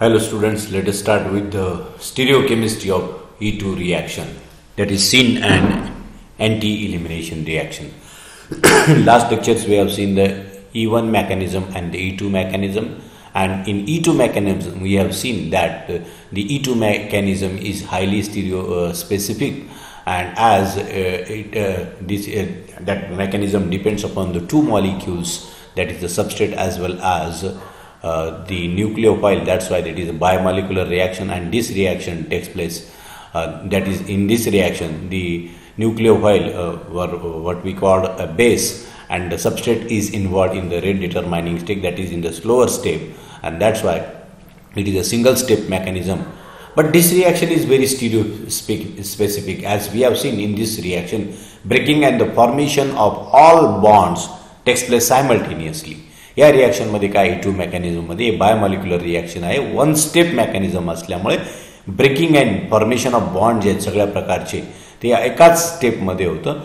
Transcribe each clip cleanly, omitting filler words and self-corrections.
Hello students, let us start with the stereochemistry of E2 reaction, that is syn and anti-elimination reaction. Last lectures we have seen the E1 mechanism and the E2 mechanism, and in E2 mechanism we have seen that the E2 mechanism is highly stereo specific, and as that mechanism depends upon the two molecules, that is the substrate as well as the nucleophile. That's why that is a bimolecular reaction, and this reaction takes place, that is in this reaction the nucleophile what we call a base, and the substrate is involved in the rate determining step, that is in the slower step, and that's why it is a single step mechanism. But this reaction is very stereo specific, as we have seen in this reaction breaking and the formation of all bonds takes place simultaneously. या रिॲक्शनमध्ये काय E2 मेकॅनिझममध्ये bimolecular reaction आहे, one step mechanism असल्यामुळे breaking and formation of bond जे आहेत सगळ्या प्रकारचे ते एकाच स्टेपमध्ये होतं.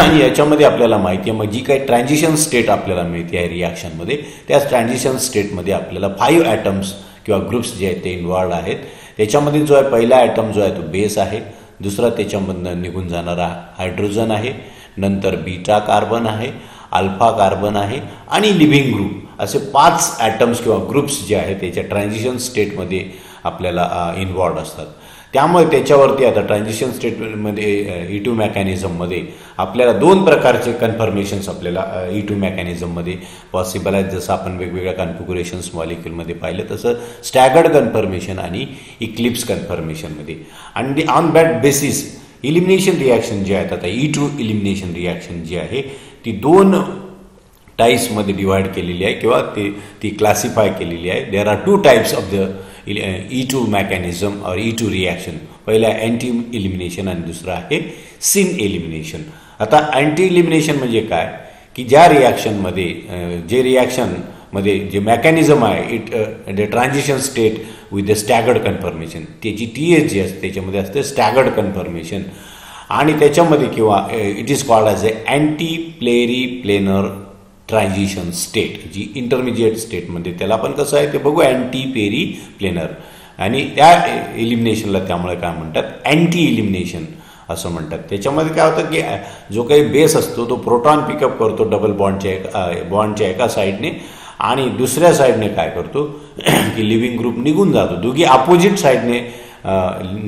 आणि याच्यामध्ये आपल्याला माहिती आहे, मग जी काही ट्रान्झिशन स्टेट आपल्याला मिळते आहे रिॲक्शनमध्ये, त्याच ट्रान्झिशन स्टेटमध्ये आपल्याला 5 ॲटम्स किंवा ग्रुप्स जे आहेत ते इन्व्हॉल्ड आहेत. त्याच्यामध्ये जो आहे पहिला ॲटम जो आहे तो बेस आहे, दुसरा त्याच्यामधनं निघून जाणारा हायड्रोजन आहे, नंतर बीटा कार्बन आहे, अल्फा कार्बन आहे आणि लिव्हिंग ग्रुप, असे 5 ॲटम्स किंवा ग्रुप्स जे आहेत त्याच्या ट्रान्झिशन स्टेटमध्ये आपल्याला इन्व्हॉल्ड असतात. त्यामुळे त्याच्यावरती आता ट्रान्झिशन स्टेटमध्ये E2 मेकॅनिझममध्ये आपल्याला 2 प्रकारचे कन्फर्मेशन्स आपल्याला E2 मेकॅनिझममध्ये पॉसिबल आहेत. जसं आपण वेगवेगळ्या कन्फिग्युरेशन्स मॉलिक्युलमध्ये पाहिलं तसं स्टॅगर्ड कन्फर्मेशन आणि इक्लिप्स कन्फर्मेशनमध्ये. आणि on that basis elimination reaction जे आहेत, आता E2 इलिमिनेशन रिॲक्शन जी आहे ती 2 टाईप्समध्ये डिवाइड केलेली आहे किंवा ती क्लासिफाय केलेली आहे. There are 2 types of the E2 mechanism और E2 रिॲक्शन. पहिला अँटी इलिमिनेशन आणि दुसरा आहे सिन एलिमिनेशन. आता अँटी इलिमिनेशन म्हणजे काय की ज्या रिॲक्शनमध्ये जे रिॲक्शनमध्ये जे मेकॅनिझम आहे the transition state with the staggered conformation, त्याची TS जी असते त्याच्यामध्ये असते स्टॅगर्ड कन्फर्मेशन, आणि त्याच्यामध्ये किंवा it is called as a anti peri planar transition state, जी इंटरमिजिएट स्टेटमध्ये त्याला आपण कसं आहे ते बघू, अँटी पेरी प्लेनर. आणि त्या इलिमिनेशनला त्यामुळे काय म्हणतात, अँटी इलिमिनेशन असं म्हणतात. त्याच्यामध्ये काय होतं की जो काही बेस असतो तो प्रोटॉन पिकअप करतो डबल बॉन्डच्या एका साईडने, आणि दुसऱ्या साईडने काय करतो की लिव्हिंग ग्रुप निघून जातो. दोघी अपोजिट साईडने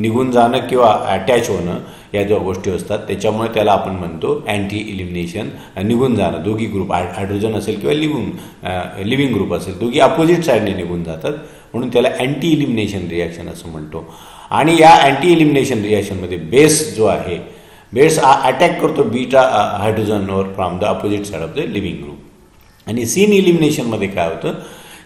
निघून जाणं किंवा अटॅच होणं या ज्या गोष्टी असतात त्याच्यामुळे त्याला आपण म्हणतो अँटी इलिमिनेशन. निघून जाणं, दोघी ग्रुप हायड्रोजन असेल किंवा लिव्हिंग ग्रुप असेल दोघी अपोजिट साईडने निघून जातात, म्हणून त्याला अँटी इलिमिनेशन रिॲक्शन असं म्हणतो. आणि या अँटी इलिमिनेशन रिॲक्शनमध्ये बेस जो आहे, बेस अटॅक करतो बीटा हायड्रोजनवर from the opposite side of the leaving group. आणि सीन इलिमिनेशनमध्ये काय होतं,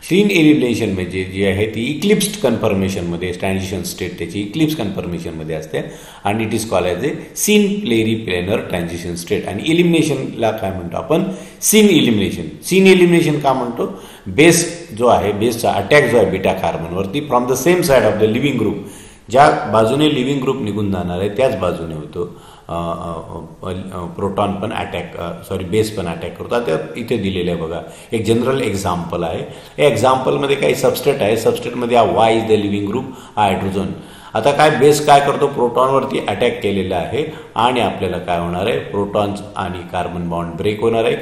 सीन एलिमिनेशन म्हणजे जी आहे ती इक्लिप्स्ड कन्फर्मेशनमध्ये, ट्रान्झिशन स्टेट त्याची इक्लिप्स कन्फर्मेशनमध्ये असते, आणि it is called as a syn peri planar transition state. आणि इलिमिनेशनला काय म्हणतो आपण, सीन इलिमिनेशन. सीन इलिमिनेशन का म्हणतो, बेस जो आहे, बेसचा अटॅक जो आहे बीटा कार्बनवरती from the same side of the leaving group, ज्या बाजूने लिव्हिंग ग्रुप निघून जाणार आहे त्याच बाजूने होतो प्रोटॉन पण बेस पण अटॅक करतो. आता इथे दिलेलं आहे बघा, एक जनरल एक्झाम्पल आहे. या एक्झाम्पलमध्ये काही सबस्टेट आहे, सबस्टेटमध्ये हा Y is the leaving group, हा हायड्रोजन. आता काय बेस काय करतो, प्रोटॉनवरती अटॅक केलेला आहे, आणि आपल्याला काय होणार आहे, प्रोटॉन्स आणि कार्बन बॉन्ड ब्रेक होणार आहे,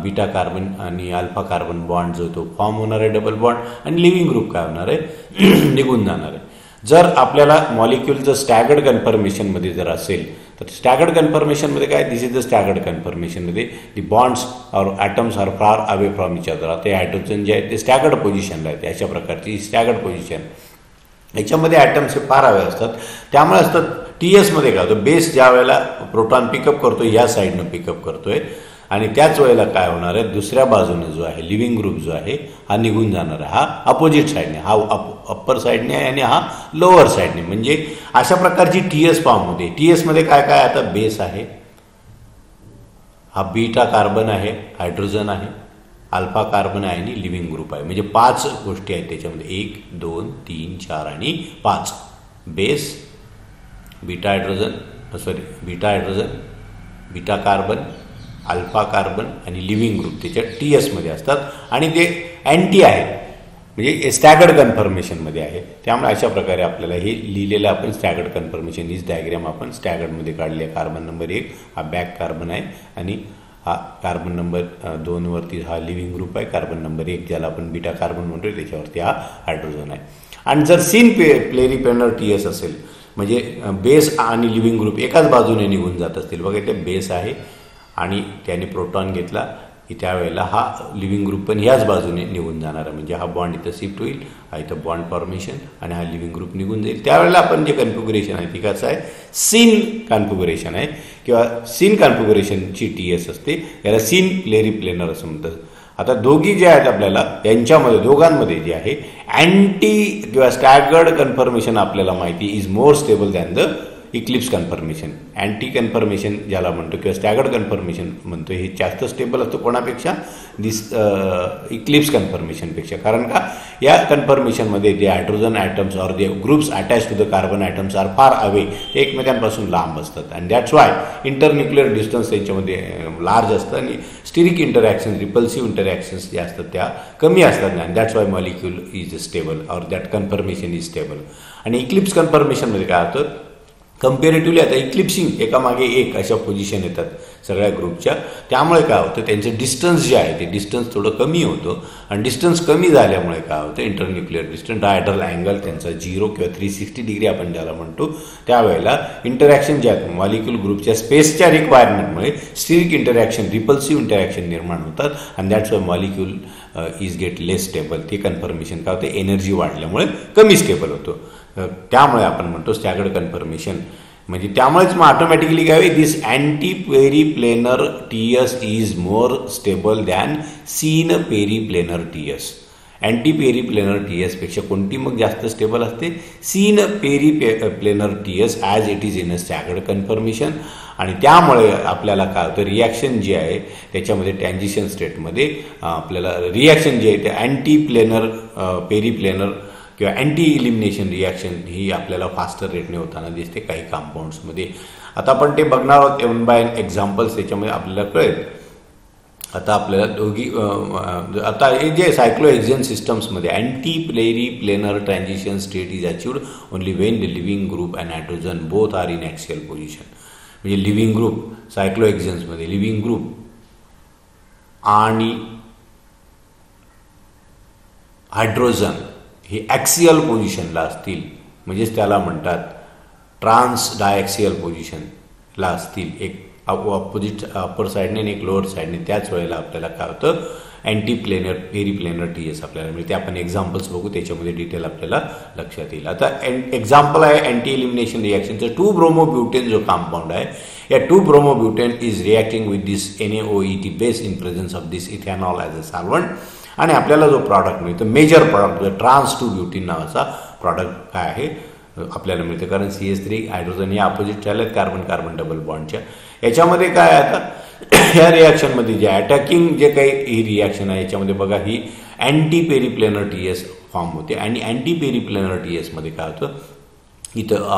बीटा कार्बन आणि अल्फा कार्बन बॉन्ड जो तो फॉर्म होणार आहे डबल बॉन्ड, आणि लिव्हिंग ग्रुप काय होणार आहे निघून जाणार आहे. जर आपल्याला मॉलिक्युलचं स्टॅगर्ड कन्फर्मेशनमध्ये जर असेल तर स्टॅगर्ड कन्फर्मेशनमध्ये काय, दिस इज द स्टॅगर्ड कन्फर्मेशनमध्ये the bonds or atoms are far away from each other. आता हायड्रोजन जे आहे ते स्टॅगर्ड पोझिशनला आहे, अशा प्रकारची स्टॅगर्ड पोझिशन. याच्यामध्ये ॲटम्स हे फार हवे असतात, त्यामुळे असतात TSमध्ये काय होतं, बेस ज्या वेळेला प्रोटॉन पिकअप करतो या साईडनं पिकअप करतोय, आणि त्याच वेळेला काय होणार आहे, दुसऱ्या बाजूने जो आहे लिव्हिंग ग्रुप जो आहे हा निघून जाणार आहे, हा अपोजिट साईडने, हा अप्पर साईडने आहे आणि हा लोअर साईडने. म्हणजे अशा प्रकारची TS फॉर्म होते. TSमध्ये काय काय, आता बेस आहे, हा बीटा कार्बन आहे, हायड्रोजन आहे, अल्फा कार्बन आहे आणि लिव्हिंग ग्रुप आहे. म्हणजे 5 गोष्टी आहेत त्याच्यामध्ये, 1 2 3 4 आणि 5. Base, beta hydrogen, beta carbon, alpha carbon आणि लिव्हिंग ग्रुप त्याच्या TSमध्ये असतात, आणि ते अँटी आहे. म्हणजे स्टॅगर्ड कन्फर्मेशनमध्ये आहे. त्यामुळे अशा प्रकारे आपल्याला हे लिहिलेलं आपण स्टॅगर्ड कन्फर्मेशन हीच डायग्राम आपण स्टॅगर्डमध्ये काढली आहे. कार्बन नंबर 1 हा बॅक कार्बन आहे आणि हा कार्बन नंबर 2 वरती हा लिव्हिंग ग्रुप आहे. कार्बन नंबर 1 ज्याला आपण बीटा कार्बन म्हणतोय त्याच्यावरती हा हायड्रोजन आहे. आणि जर सिन प्लेरिप्लेनर TS असेल म्हणजे बेस आणि लिव्हिंग ग्रुप एकाच बाजूने निघून जात असतील. बघा इथे बेस आहे आणि त्याने प्रोटॉन घेतला की त्यावेळेला हा लिव्हिंग ग्रुप पण ह्याच बाजूने निघून जाणार आहे. म्हणजे हा बॉन्ड इथं शिफ्ट होईल, हा इथं बॉन्ड फॉर्मेशन आणि हा लिव्हिंग ग्रुप निघून जाईल. त्यावेळेला आपण जे कन्फिगरेशन आहे ती कसं आहे, सिन कॉन्फिगरेशन आहे किंवा सिन कॉन्फिगरेशनची TS असते. याला सिन प्लेरिप्लेनर असं म्हणतात. आता दोघी जे आहेत आपल्याला यांच्यामध्ये दोघांमध्ये जे आहे अँटी किंवा स्टॅगर्ड कन्फर्मेशन आपल्याला माहिती is more stable than the eclipse conformation. Anti conformation ज्याला म्हणतो किंवा स्टॅगर्ड कन्फर्मेशन म्हणतो हे जास्त स्टेबल असतं कोणापेक्षा, इक्लिप्स कन्फर्मेशनपेक्षा. कारण का या कन्फर्मेशनमध्ये जे हायड्रोजन ॲटम्स ऑर जे groups attach to the carbon atoms are far away, ते एकमेकांपासून लांब असतात. And that's why internuclear distance त्यांच्यामध्ये लार्ज असतं आणि स्टिरिक इंटरॅक्शन रिपल्सिव्ह इंटरॅक्शन्स जे असतात त्या कमी असतात. And that's why molecule is stable or that conformation is stable. आणि इक्लिप्स कन्फर्मेशनमध्ये काय होतं, कम्पेरेटिव्हली आता इक्लिप्सिंग एकामागे एक अशा पोझिशन येतात सगळ्या ग्रुपच्या. त्यामुळे काय होतं त्यांचे डिस्टन्स जे आहे ते डिस्टन्स थोडं कमी होतं आणि डिस्टन्स कमी झाल्यामुळे काय होतं इंटरन्युक्लिअर डिस्टन्स डायहेड्रल अँगल त्यांचा 0 किंवा 360 डिग्री आपण ज्याला म्हणतो त्यावेळेला इंटरॅक्शन जे आहेत मॉलिक्यूल ग्रुपच्या स्पेसच्या रिक्वायरमेंटमुळे स्टिरिक इंटरॅक्शन रिपल्सिव्ह इंटरॅक्शन निर्माण होतात आणि that's why molecule is get less stable. ते कन्फर्मेशन काय होते एनर्जी वाढल्यामुळे कमी स्टेबल होतो. त्यामुळे आपण म्हणतो स्टॅगर्ड कन्फर्मेशन. म्हणजे त्यामुळेच मग ऑटोमॅटिकली काय होईल, this anti periplanar TS is more stable than syn periplanar TS. Anti periplanar TS पेक्षा कोणती मग जास्त स्टेबल असते, syn periplanar TS as it is in a staggered conformation. आणि त्यामुळे आपल्याला काय होतं रिॲक्शन जी आहे त्याच्यामध्ये ट्रान्झिशन स्टेटमध्ये आपल्याला रिॲक्शन जी आहे ते अँटी प्लेनर पेरिप्लेनर किंवा अँटी इलिमिनेशन रिॲक्शन ही आपल्याला फास्टर रेटने होताना दिसते काही कंपाऊंड्समध्ये. आता आपण ते बघणार आहोत वन बाय एक्झाम्पल्स, त्याच्यामध्ये आपल्याला कळेल. आता आपल्याला दोघी आता हे जे सायक्लोहेक्झेन सिस्टम्समध्ये anti periplanar transition state is achieved only when the leaving group and hydrogen both are in axial position. म्हणजे लिव्हिंग ग्रुप सायक्लोहेक्झेन्समध्ये लिव्हिंग ग्रुप आणि हायड्रोजन हे ॲक्सियल पोझिशनला असतील, म्हणजेच त्याला म्हणतात ट्रान्स डायॲक्सियल पोझिशनला असतील, एक अपोजिट अप्पर साईडने आणि एक लोअर साईडने. त्याच वेळेला आपल्याला काय होतं अँटी पेरिप्लेनर TS आपल्याला मिळते. आपण एक्झाम्पल्स बघू, त्याच्यामध्ये डिटेल आपल्याला लक्षात येईल. आता एक्झाम्पल आहे अँटी इलिमिनेशन रिॲक्शनचं 2-ब्रोमोब्युटेन जो कंपाऊंड आहे, या two bromobutane is reacting with this NaOET base in presence of this ethanol as a solvent. आणि आपल्याला जो प्रॉडक्ट मिळतो मेजर प्रॉडक्ट ट्रान्स 2-ब्युटीन नावाचा प्रॉडक्ट काय आहे आपल्याला मिळतं. कारण CH3 हायड्रोजन या अपोजिट झाल्यात कार्बन कार्बन डबल बॉन्डच्या. याच्यामध्ये काय आहे आता ह्या रिॲक्शनमध्ये जे अटॅकिंग जे काही ही रिॲक्शन आहे याच्यामध्ये बघा ही अँटी पेरिप्लेनर TS फॉर्म होते. आणि अँटी पेरिप्लेनर TSमध्ये काय होतं इथं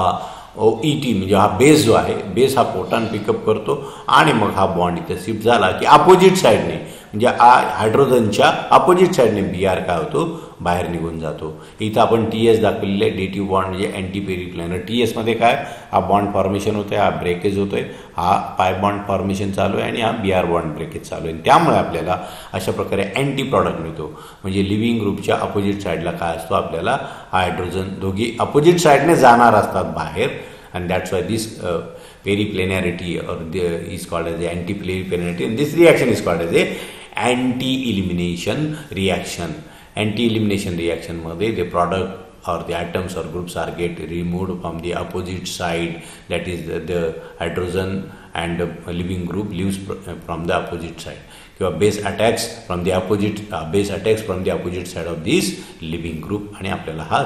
OET म्हणजे हा बेस जो आहे बेस हा प्रोटॉन पिकअप करतो आणि मग हा बॉन्ड इथं शिफ्ट झाला की अपोजिट साईडने म्हणजे हायड्रोजनच्या अपोजिट साईडने Br काय होतो बाहेर निघून जातो. इथं आपण TS दाखवलेले आहे डेटिव्ह बॉन्ड म्हणजे अँटी पेरिप्लेनर. TSमध्ये काय हा बॉन्ड फॉर्मेशन होतं आहे, हा ब्रेकेज होतोय, हा पाय बॉन्ड फॉर्मेशन चालू आहे आणि हा Br बॉन्ड ब्रेकेज चालू आहे. त्यामुळे आपल्याला अशा प्रकारे अँटी प्रॉडक्ट मिळतो. म्हणजे लिव्हिंग ग्रुपच्या अपोजिट साईडला काय असतो आपल्याला हायड्रोजन दोघी अपोजिट साईडने जाणार असतात बाहेर. and that's why this periplenarity or is called as the anti-periplenarity, and this reaction is called as a anti-elimination reaction. Anti-elimination reaction मध्ये the product or the atoms or groups are get removed from the opposite side, that is the hydrogen and the living group leaves from the opposite side. किंवा base attacks from the opposite side of this living group. आणि आपल्याला हा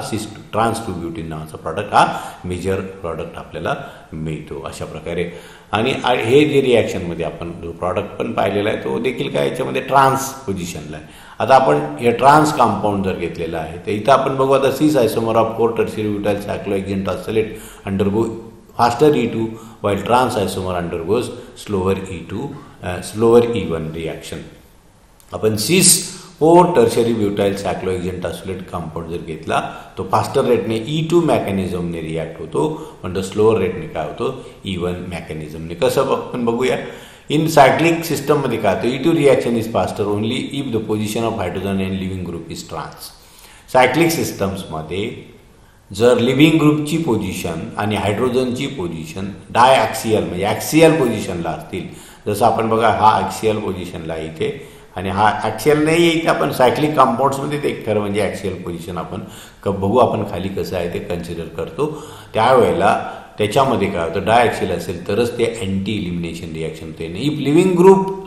trans 2-ब्युटीन नावाचा product हा major product आपल्याला मिळतो अशा प्रकारे. आणि हे जे रिॲक्शनमध्ये आपण जो प्रॉडक्ट पण पाहिलेला आहे तो देखील काय याच्यामध्ये ट्रान्स पोझिशनला आहे. आता आपण हे ट्रान्स कंपाऊंड जर घेतलेलं आहे तर इथं आपण बघू आता cis isomer of four tertiary butyl cyclohexane tosylate undergo faster E2 while trans isomer undergoes slower E1 reaction. आपण cis 4 tertiary butyl cyclohexane टॉसिलेट compound जर घेतला तो फास्टर रेटने E2 मेकॅनिझमने रिॲक्ट होतो, पण तो स्लोअर रेटने काय होतो E1 मेकॅनिझमने. कसं आपण बघूया. इन सायक्लिक सिस्टममध्ये काय होतं, E2 reaction is faster only if the position of hydrogen and leaving group is trans. Cyclic सिस्टम्समध्ये जर लिव्हिंग ग्रुपची पोझिशन आणि हायड्रोजनची पोझिशन डायॲक्सियल म्हणजे ॲक्सियल पोझिशनला असतील, जसं आपण बघा हा ॲक्सियल पोझिशनला आहे इथे आणि हा ॲक्सियल नाही आहे इथे, आपण सायक्लिक कंपाऊंड्समध्ये ते खरं म्हणजे ॲक्सियल पोझिशन आपण बघू आपण खाली कसं आहे ते कन्सिडर करतो. त्यावेळेला त्याच्यामध्ये काय होतं, डायॲक्सियल असेल तरच ते अँटी इलिमिनेशन रिॲक्शन होते. If living group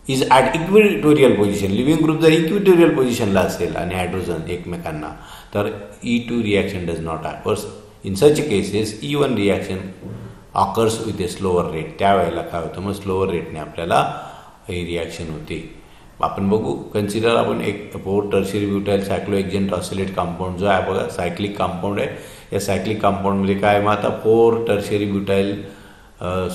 is at equatorial position, living group जर इक्विटोरियल पोझिशनला असेल आणि हायड्रोजन एकमेकांना, तर E2 reaction does not occurs. In such cases E1 reaction occurs with A slower rate. त्यावेळेला काय होतं, मग स्लोअर रेटने आपल्याला ही रिॲक्शन होते. आपण बघू, कन्सिडर आपण एक 4 टर्शरी ब्युटाइल सायक्लोहेक्झेन टॉसिलेट कंपाऊंड जो आहे बघा, सायक्लिक कंपाऊंड आहे. या सायक्लिक कंपाऊंडमध्ये काय मग आता 4 टर्शरी ब्युटाइल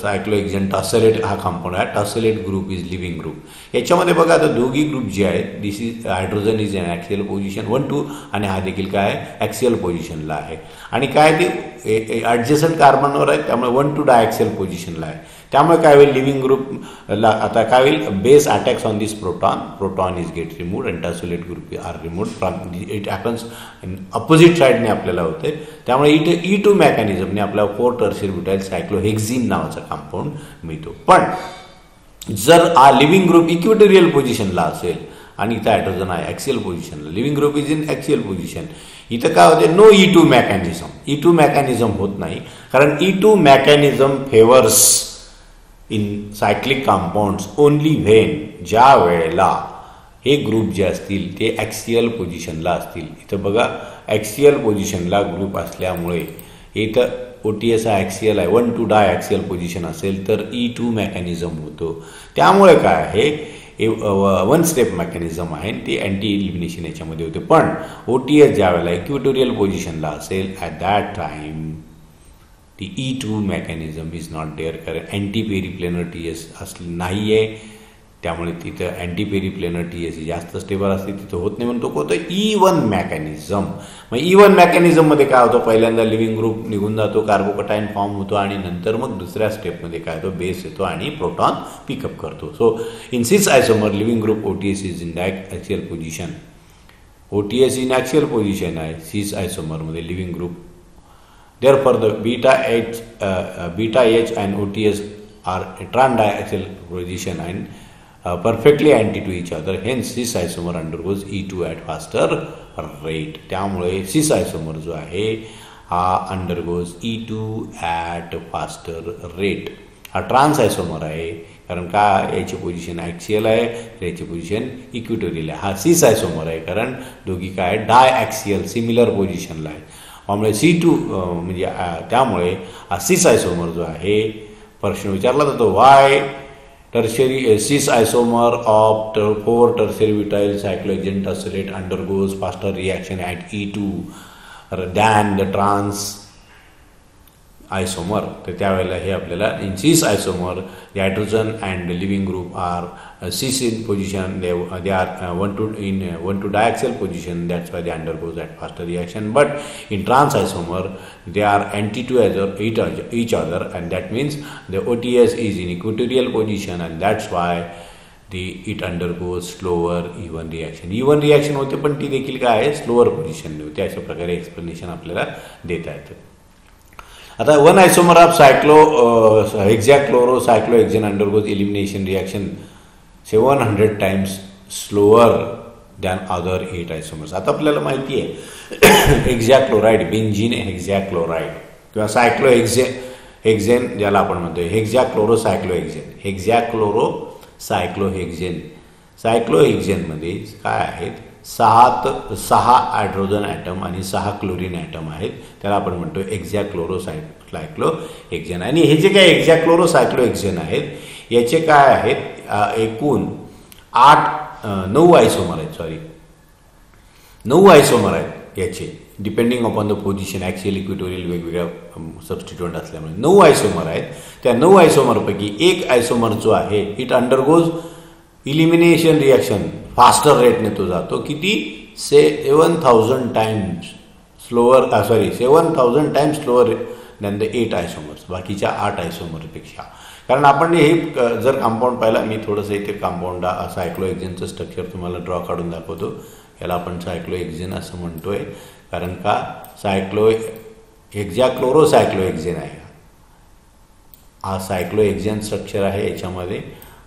सायक्लोहेक्झेन टॉसिलेट हा कंपाऊंड आहे. Tosylate group is leaving group. याच्यामध्ये बघा आता दोघी ग्रुप जे आहेत, this is hydrogen is in axial position 1, 2 आणि हा देखील काय आहे ॲक्सियल पोझिशनला आहे. आणि काय ते ॲडजस्टंट कार्बनवर आहे, त्यामुळे 1, 2 डायॲक्सियल पोझिशनला आहे. त्यामुळे काय होईल, लिव्हिंग ग्रुपला आता काय होईल, base attacks on this proton is get removed and tosylate group are removed from it happens opposite साईडने आपल्याला होते. त्यामुळे E2 मेकॅनिझमने आपल्याला 4 टर्शरी ब्युटाइल सायक्लोहेक्झिन नावाचा कंपाऊंड मिळतो. पण जर हा लिव्हिंग ग्रुप इक्विटोरियल पोझिशनला असेल आणि इथं हायड्रोजन आहे ॲक्सियल पोझिशनला, living group is in axial position, इथं काय होते no E2 mechanism. E2 mechanism होत नाही, कारण E2 mechanism favours in cyclic compounds only when, ज्या वेळेला हे ग्रुप जे असतील ते ॲक्सियल पोझिशनला असतील. इथं बघा ॲक्सियल पोझिशनला ग्रुप असल्यामुळे इथं OTS हा ॲक्सियल आहे, 1, 2 डायॲक्सियल पोझिशन असेल तर E2 मेकॅनिझम होतो. त्यामुळे काय आहे, 1 स्टेप मेकॅनिझम आहे, ते अँटी इलिमिनेशन याच्यामध्ये होते. पण OTS ज्या वेळेला इक्विटोरियल पोझिशनला असेल ॲट दॅट टाईम ती E2 mechanism is not there, कारण अँटी पेरिप्लेनर TS असली नाही आहे. त्यामुळे तिथं अँटी पेरिप्लेनर TS जास्त स्टेबल असते, तिथं होत नाही. म्हणतो होतं E1 मेकॅनिझम. मग E1 मेकॅनिझममध्ये काय होतं, पहिल्यांदा लिव्हिंग ग्रुप निघून जातो, कार्बोकटाईन फॉर्म होतो आणि नंतर मग दुसऱ्या स्टेपमध्ये काय होतो, बेस येतो आणि प्रोटॉन पिकअप करतो. So in cis isomer leaving group OTS is in axial position. OTS in axial position आहे सिस आयसोमरमध्ये leaving group. Therefore, the beta H and OTS are trans-diaxial position and perfectly anti to each other. Hence, cis isomer undergoes E2 at faster rate. त्यामुळे cis isomer जो आहे हा undergoes E2 at faster rate. हा trans आयसोमर आहे, कारण का याची position axial आहे, याची पोझिशन इक्विटोरियल आहे. हा सिस आयसोमर आहे, कारण दोघी काय डायॲक्सियल सिमिलर पोझिशनला आहे. त्यामुळे C2 म्हणजे त्यामुळे हा सिस आयसोमर जो आहे, प्रश्न विचारला जातो why tertiary cis isomer of 4 tertiary butyl cyclohexane tosylate undergoes faster reaction at E2 than the trans isomer. तर त्यावेळेला हे आपल्याला in cis isomer the hydrogen and leaving group are cis in position, they are 1, 2 diaxial position, that's why they undergoes at faster reaction. But in trans isomer they are anti to each other and that means the OTS is in equatorial position and that's why it undergoes slower E1 reaction. E1 reaction होते पण ती देखील काय आहे, slower पोझिशनने होते. अशा प्रकारे explanation आपल्याला देता येतं. आता 1 isomer of hexachlorocyclohexane undergoes elimination reaction 700 times slower than other 8 isomers. आता आपल्याला माहिती आहे हेक्झॅक्लोराईड, बेंझिन हेक्झॅक्लोराईड किंवा सायक्लोहेक्झेन ज्याला आपण म्हणतो सायक्लोहेक्झेनमध्ये काय आहेत, 6 हायड्रोजन ॲटम आणि 6 क्लोरीन ॲटम आहेत. त्याला आपण म्हणतो सायक्लोहेक्झेन. आणि हे जे काही हेक्झॅक्लोरोसायक्लोहेक्झेन आहेत याचे काय आहेत, एकूण 9 आयसोमर आहेत. 9 आयसोमर आहेत याचे, depending upon the position axial equatorial वेगवेगळ्या सबस्टिट्यूएंट असल्यामुळे 9 आयसोमर आहेत. त्या 9 आयसोमरपैकी एक आयसोमर जो आहे it undergoes elimination reaction faster रेटने तो जातो. किती? 7,000 times slower 7,000 times slower than the 8 isomers, बाकीच्या 8 आयसोमरपेक्षा. कारण आपण हे जर कंपाऊंड पाहिला, मी थोडंसं इथे कंपाऊंड सायक्लोहेक्झेनचं स्ट्रक्चर तुम्हाला ड्रॉ काढून दाखवतो. याला आपण सायक्लोहेक्झेन असं म्हणतोय कारण का हेक्झाक्लोरोसायक्लोहेक्झेन आहे. हा सायक्लोहेक्झेन स्ट्रक्चर आहे याच्यामध्ये.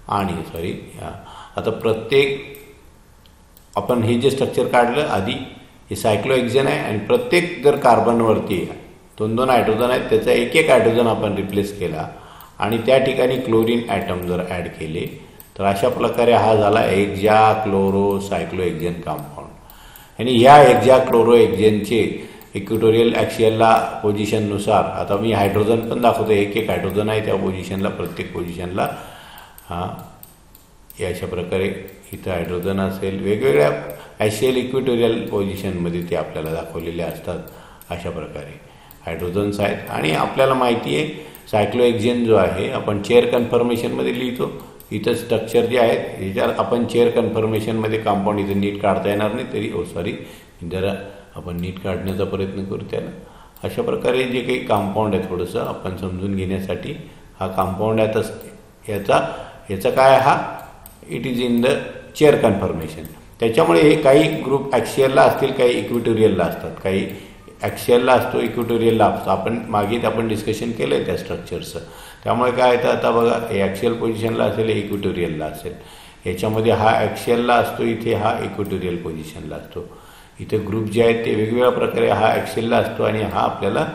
आणि आता प्रत्येक आपण हे जे स्ट्रक्चर काढलं आधी हे सायक्लोहेक्झेन आहे आणि प्रत्येक जर कार्बनवरती 2-2 हायड्रोजन आहेत, त्याचा एक हायड्रोजन आपण रिप्लेस केला आणि त्या ठिकाणी क्लोरीन ॲटम जर ॲड केले तर अशा प्रकारे हा झाला हेक्झाक्लोरोसायक्लोहेक्झेन कंपाऊंड. आणि ह्या हेक्झाक्लोरोहेक्झेनचे इक्वेटोरियल ॲक्सियलला पोझिशननुसार, आता मी हायड्रोजन पण दाखवतो, एक हायड्रोजन आहे त्या पोझिशनला, प्रत्येक पोझिशनला अशा प्रकारे इथं हायड्रोजन असेल. वेगवेगळ्या ॲक्सियल इक्वेटोरियल पोझिशनमध्ये ते आपल्याला दाखवलेले असतात. अशा प्रकारे हायड्रोजन्स आहेत. आणि आपल्याला माहिती आहे सायक्लोहेक्झेन जो आहे आपण चेअर कन्फर्मेशनमध्ये लिहितो. इथं स्ट्रक्चर जे आहेत ह्याच्यात आपण चेअर कन्फर्मेशनमध्ये कंपाऊंड इथं नीट काढता येणार नाही, तरी जरा आपण नीट काढण्याचा प्रयत्न करू त्याला. अशा प्रकारे जे काही कंपाऊंड आहे थोडंसं आपण समजून घेण्यासाठी हा कंपाऊंड आहे. याचा काय हा it is in the chair conformation. त्याच्यामुळे हे काही ग्रुप ॲक्सियलला असतील, काही इक्वेटोरियलला असतात, काही ॲक्सियलला असतो, इक्वेटोरियलला असतो. आपण डिस्कशन केलं आहे त्या स्ट्रक्चरचं. त्यामुळे काय येतं आता बघा, हे ॲक्सियल पोझिशनला असेल, हे इक्वेटोरियलला असेल. याच्यामध्ये हा ॲक्सियलला असतो, इथे हा इक्वेटोरियल पोझिशनला असतो. इथे ग्रुप जे आहेत ते वेगवेगळ्या प्रकारे हा ॲक्सियलला असतो आणि हा आपल्याला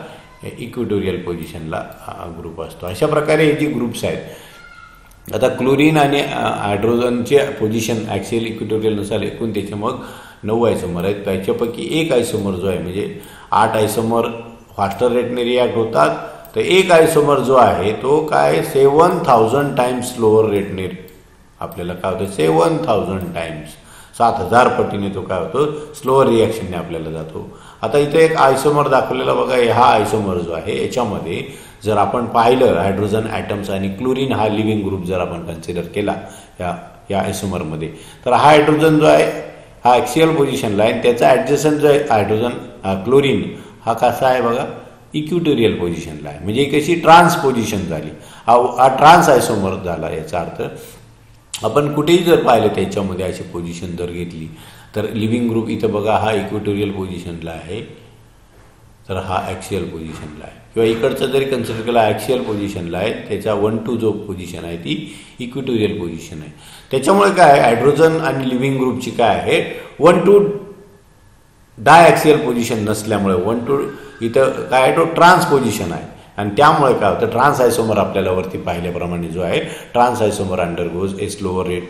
इक्वेटोरियल पोझिशनला ग्रुप असतो. अशा प्रकारे हे जे ग्रुप्स आहेत. आता क्लोरीन आणि हायड्रोजनचे पोझिशन ॲक्सियल इक्वेटोरियलनुसार एकूण त्याचे मग 9 आयसोमर आहेत. त्याच्यापैकी एक आयसोमर जो आहे म्हणजे 8 आयसोमर फास्टर रेटने रिॲक्ट होतात, तर एक आयसोमर जो आहे तो काय 7,000 टाइम्स स्लोअर रेटने आपल्याला काय होतं 7,000 टाइम्स 7,000 पटीने तो काय होतो स्लोअर रिॲक्शनने आपल्याला जातो. आता इथे एक आयसोमर दाखवलेला बघा, हा आयसोमर जो आहे याच्यामध्ये जर आपण पाहिलं हायड्रोजन ॲटम्स आणि क्लोरीन हा लिव्हिंग ग्रुप जर आपण कन्सिडर केला या आयसोमरमध्ये, तर हा हायड्रोजन जो आहे हा ॲक्सियल पोझिशनला आहे. त्याचा ॲडजस्टंट जो आहे हायड्रोजन क्लोरीन हा कसा आहे बघा इक्वेटोरियल पोझिशनला आहे. म्हणजे कशी ट्रान्स पोझिशन झाली, हा ट्रान्स आयसोमर झाला. याचा अर्थ आपण कुठेही जर पाहिलं त्याच्यामध्ये अशी पोझिशन जर घेतली तर लिव्हिंग ग्रुप इथं बघा हा इक्वेटोरियल पोझिशनला आहे, तर हा ॲक्सियल पोझिशनला आहे. किंवा इकडचं जरी कन्सिडर केला ॲक्सियल पोझिशनला आहे, त्याचा 1-2 जो पोझिशन आहे ती इक्वेटोरियल पोझिशन आहे. त्याच्यामुळे काय हायड्रोजन आणि लिव्हिंग ग्रुपची काय आहे 1-2 डायॲक्सियल पोझिशन नसल्यामुळे 1-2 इथं काय आहे तो ट्रान्स पोझिशन आहे. आणि त्यामुळे काय होतं ट्रान्स आयसोमर आपल्याला वरती पाहिल्याप्रमाणे जो आहे trans isomer undergoes a slower rate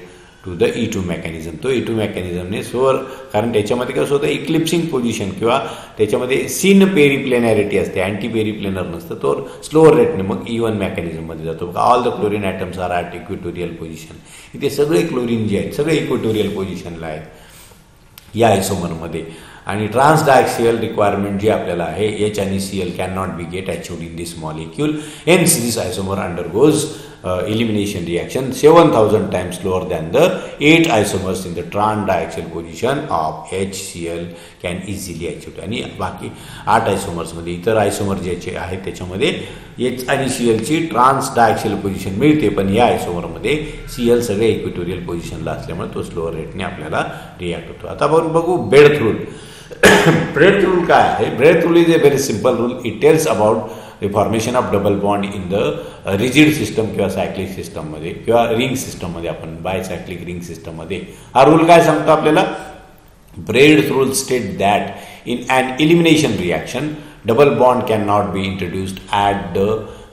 to the E2 mechanism. तो E2 मेकॅनिझमने स्लोअर, कारण त्याच्यामध्ये कसं होतं इक्लिप्सिंग पोझिशन किंवा त्याच्यामध्ये सीन पेरिप्लेनॅरिटी असते, अँटी पेरिप्लेनर नसतं, तो स्लोअर रेटने मग E1 मेकॅनिझममध्ये जातो. All the chlorine atoms are at equatorial position. इथे सगळे क्लोरीन जे आहेत सगळे इक्वेटोरियल पोझिशनला आहेत या आयसोमरमध्ये. आणि ट्रान्स डायॲक्सियल रिक्वायरमेंट जी आपल्याला आहे H आणि Cl can not be get achieved in this molecule. Hence this isomer undergoes elimination reaction 7,000 times slower than the 8 isomers in the trans diaxial position of HCl can easily achieved. आणि बाकी 8 आयसोमर्समध्ये इतर आयसोमर ज्याचे आहेत त्याच्यामध्ये H आणि Cl ची trans डायॲक्सियल position मिळते, पण या आयसोमरमध्ये Cl सगळे इक्वेटोरियल पोझिशनला असल्यामुळे तो स्लोअर रेटने आपल्याला रिॲक्ट होतो. आता आपण बघू ब्रेड्थ रूल. ब्रेड्थ रूल काय आहे? Breadth rule is a very simple rule. It tells about the formation of double bond in the rigid system किंवा सायक्लिक सिस्टममध्ये किंवा रिंग सिस्टममध्ये, आपण बायसायक्लिक रिंग सिस्टममध्ये हा रूल काय सांगतो आपल्याला? Bredt rule state that in an elimination reaction double bond can not be introduced at the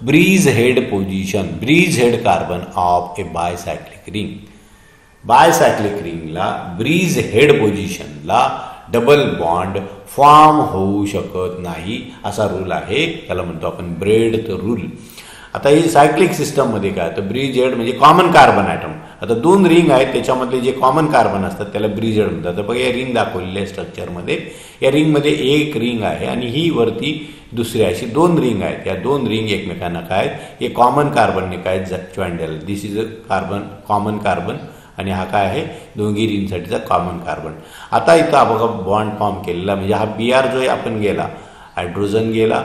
bridge head position, bridge head carbon of a bicyclic ring. Bicyclic रिंगला ब्रीज हेड पोझिशनला double bond form होऊ शकत नाही असा rule आहे. त्याला म्हणतो आपण ब्रेड्थ रूल. आता ही सायक्लिक सिस्टममध्ये काय तर ब्रीज हेड म्हणजे कॉमन कार्बन ॲटम. आता 2 रिंग आहेत त्याच्यामधले जे कॉमन कार्बन असतात त्याला ब्रीज हेड म्हणतात. तर बघा या रिंग दाखवलेल्या स्ट्रक्चरमध्ये या रिंगमध्ये एक रिंग आहे आणि ही वरती दुसरी अशी 2 रिंग आहेत. या 2 रिंग एकमेकांना काय आहेत हे कॉमन कार्बनने काय जॉईन झालं. This is a carbon common carbon आणि हा काय आहे दोन्ही रिंगसाठीचा कॉमन कार्बन. आता इथं हा बघा बॉन्ड फॉर्म केलेला म्हणजे हा Br जो आहे आपण गेला हायड्रोजन गेला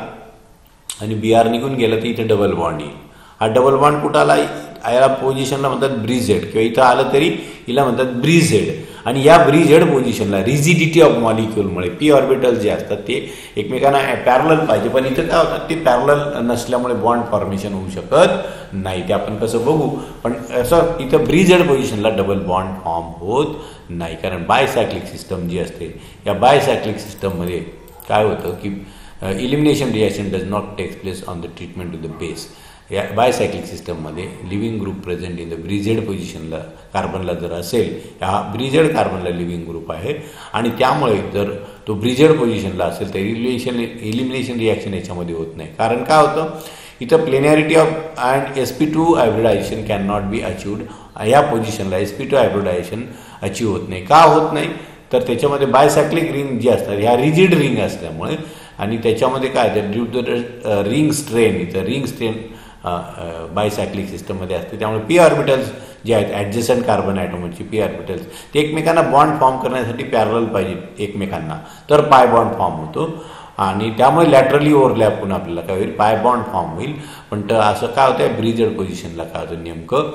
आणि Br निघून गेला तर इथे डबल बॉन्ड येईल. हा डबल बॉन्ड कुठं आला याला पोझिशनला म्हणतात ब्रिझेड किंवा इथं आलं तरी हिला म्हणतात ब्रिझेड. आणि या ब्रिझेड पोझिशनला रिजिडिटी ऑफ मॉलिक्युलमुळे पी ऑर्बिटल जे असतात ते एकमेकांना पॅरलल पाहिजे पण इथं काय होतं ते पॅरलल नसल्यामुळे बॉन्ड फॉर्मेशन होऊ शकत नाही. ते आपण कसं बघू पण असं इथं ब्रिझेड पोझिशनला डबल बॉन्ड फॉर्म होत नाही कारण बायसायक्लिक सिस्टम जी असते या बायसायक्लिक सिस्टममध्ये काय होतं की elimination reaction does not takes place on the treatment to the base. या बायसायक्लिक सिस्टममध्ये leaving group present in the bridged पोझिशनला कार्बनला जर असेल हा ब्रिझेड कार्बनला लिव्हिंग ग्रुप आहे आणि त्यामुळे जर तो ब्रिझेड पोझिशनला असेल तर इलिमिनेशन रिॲक्शन याच्यामध्ये होत नाही. कारण काय होतं इथं planarity of and sp2 hybridization can not be achieved. या पोझिशनला sp2 हायब्रिडायझेशन अचीव होत नाही. का होत नाही तर त्याच्यामध्ये बायसायक्लिक रिंग जी असतात ह्या रिजिड रिंग असल्यामुळे आणि त्याच्यामध्ये काय तर due to the ring strain इथं रिंग स्ट्रेन बायसायक्लिक सिस्टममध्ये असते त्यामुळे पी ऑर्बिटल्स जे आहेत ॲडजसंट कार्बन ॲटॉमची पी ऑर्बिटल्स ते एकमेकांना बॉन्ड फॉर्म करण्यासाठी पॅरलल पाहिजे एकमेकांना तर पाय बॉन्ड फॉर्म होतो आणि त्यामुळे लॅटरली ओव्हरलॅप होऊन आपल्याला काय होईल पाय बॉन्ड फॉर्म होईल. पण असं काय होतं ब्रिझेड पोझिशनला काय होतं नेमकं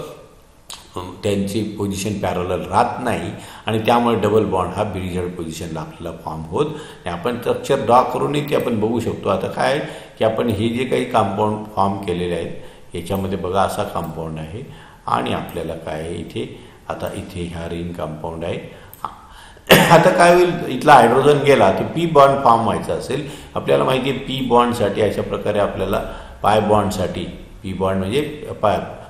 त्यांची पोझिशन पॅरलल राहत नाही आणि त्यामुळे डबल बॉन्ड हा ब्रिझेड पोझिशनला आपल्याला फॉर्म होत आणि आपण स्ट्रक्चर ड्रॉ करूनही ते आपण बघू शकतो. आता काय की आपण हे जे काही कंपाऊंड फॉर्म केलेले आहेत याच्यामध्ये बघा असा कंपाऊंड आहे आणि आपल्याला काय आहे इथे आता इथे ह्या रिंग कंपाऊंड आहे. आता काय होईल इथला हायड्रोजन गेला तर पी बॉन्ड फॉर्म व्हायचा असेल आपल्याला माहिती आहे पी बॉन्डसाठी अशा प्रकारे आपल्याला पाय बॉन्डसाठी पी बॉन्ड म्हणजे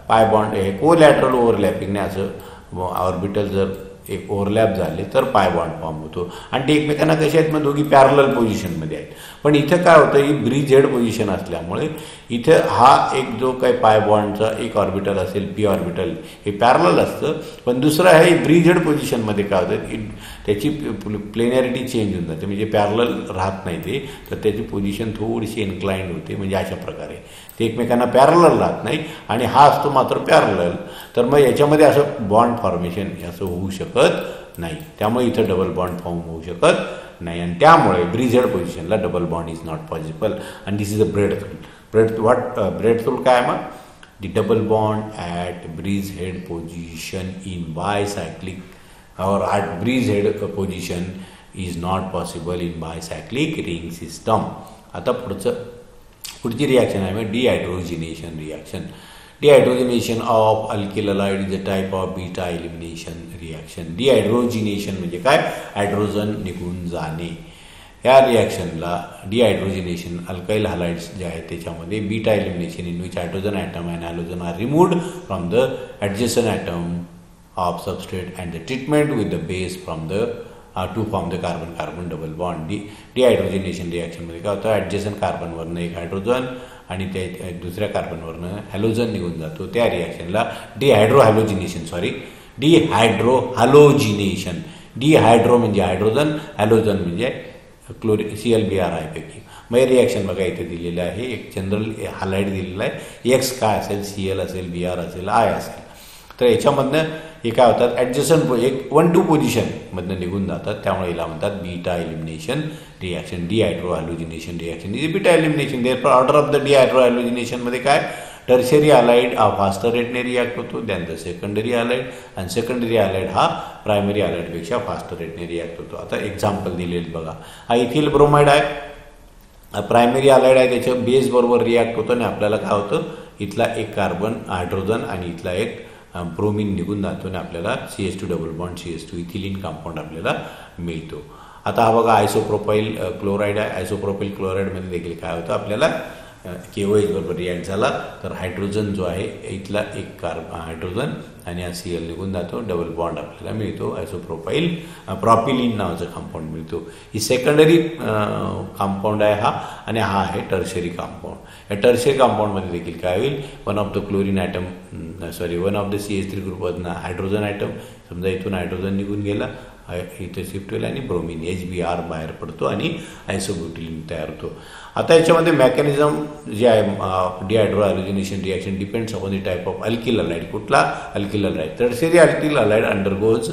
पाय बॉन्ड हे कोलॅटरल ओव्हरलॅपिंगने असं ऑर्बिटल जर एक ओव्हरलॅप झाले तर पाय बॉन्ड फॉर्म होतो आणि ते एकमेकांना कसे आहेत मग दोघी पॅरलल पोझिशनमध्ये आहेत. पण इथं काय होतं ही ब्रिझेड पोझिशन असल्यामुळे इथं हा एक जो काही पाय बॉन्डचा एक ऑर्बिटल असेल पी ऑर्बिटल हे पॅरलल असतं पण दुसरं आहे ब्रिझेड पोझिशनमध्ये काय होतं की त्याची प्लेनॅरिटी चेंज होऊन जाते म्हणजे पॅरलल राहत नाही ते तर त्याची पोझिशन थोडीशी इन्क्लाइंड होते म्हणजे अशा प्रकारे ते एकमेकांना पॅरलल राहत नाही आणि हा असतो मात्र पॅरलल तर मग याच्यामध्ये असं बॉन्ड फॉर्मेशन असं होऊ शकत नाही. त्यामुळे इथं डबल बॉन्ड फॉर्म होऊ शकत नाही आणि त्यामुळे ब्रिझेड पोझिशनला double bond is not possible आणि this is a Bredt rule काय मग the double bond at bridgehead position in bicyclic or at bridgehead position is not possible in bicyclic ring system. आता पुढची रिॲक्शन आहे मग dehydrogenation reaction. Dehydrogenation of alkyl halide is a type of beta elimination reaction. Dehydrogenation म्हणजे काय hydrogen निघून जाणे. या रिॲक्शनला डिहायड्रोजिनेशन alkyl halides जे आहेत त्याच्यामध्ये beta elimination in which hydrogen atom and halogen are removed from the adjacent atom of substrate and the treatment with the base from the to form the carbon carbon double bond. Dehydrogenation रिॲक्शनमध्ये काय होतं ॲडजसंट कार्बनवरनं एक hydrogen आणि त्या दुसऱ्या कार्बनवरनं halogen निघून जातो त्या रिॲक्शनला डिहायड्रोहॅलोजिनेशन. डिहायड्रो म्हणजे हायड्रोजन हायलोजन म्हणजे ClBr आहे पैकी. मग हे रिॲक्शन बघा इथे दिलेलं आहे एक जनरल हालाईट दिलेला आहे एक्स काय असेल CL असेल Br असेल I असेल तर याच्यामधनं हे काय होतात ॲडजसंट एक 1-2 पोझिशनमधनं निघून जातात त्यामुळे याला म्हणतात beta elimination reaction. Dehydrohalogenation reaction is beta elimination. Their order of the डिहायड्रोहॅलोजिनेशनमध्ये काय टर्शरी हालाईड हा फास्टर रेटने रिॲक्ट होतो त्यानंतर सेकंडरी हालाईड आणि सेकंडरी हालाईड हा प्रायमरी हालाईडपेक्षा फास्टर रेटने रिॲक्ट होतो. आता एक्झाम्पल दिलेलं बघा हा इथिल ब्रोमाइड आहे प्रायमरी हालाईड आहे त्याच्या बेस बरोबर रिॲक्ट होतो आणि आपल्याला काय होतं इथला एक कार्बन हायड्रोजन आणि इथला एक ब्रोमिन निघून जातो आणि आपल्याला CH2 double bond CH2 ethylene compound आपल्याला मिळतो. आता हा बघा आयसोप्रोपाईल क्लोराईड आहे. आयसोप्रोपाईल क्लोराईडमध्ये देखील काय होतं आपल्याला KOH बरोबर रिॲक्ट झाला तर हायड्रोजन जो आहे इथला एक हायड्रोजन आणि हा CL निघून जातो डबल बॉन्ड आपल्याला मिळतो आयसोप्रोपाईल प्रॉपिलिन नावाचं कंपाऊंड मिळतो. ही सेकंडरी कंपाऊंड आहे हा आणि हा आहे टर्शरी कंपाऊंड. या टर्शरी कंपाऊंडमध्ये देखील काय होईल वन ऑफ द CH3 ग्रुपमधनं हायड्रोजन ॲटम समजा इथून हायड्रोजन निघून गेला इथे शिफ्ट होईल आणि ब्रोमिन HBr बाहेर पडतो आणि आयसोब्युटिलीन तयार होतो. आता याच्यामध्ये मेकॅनिझम जे आहे dehydro halogenation reaction depends upon the type of alkyl halide. कुठला alkyl halide? Tertiary alkyl halide undergoes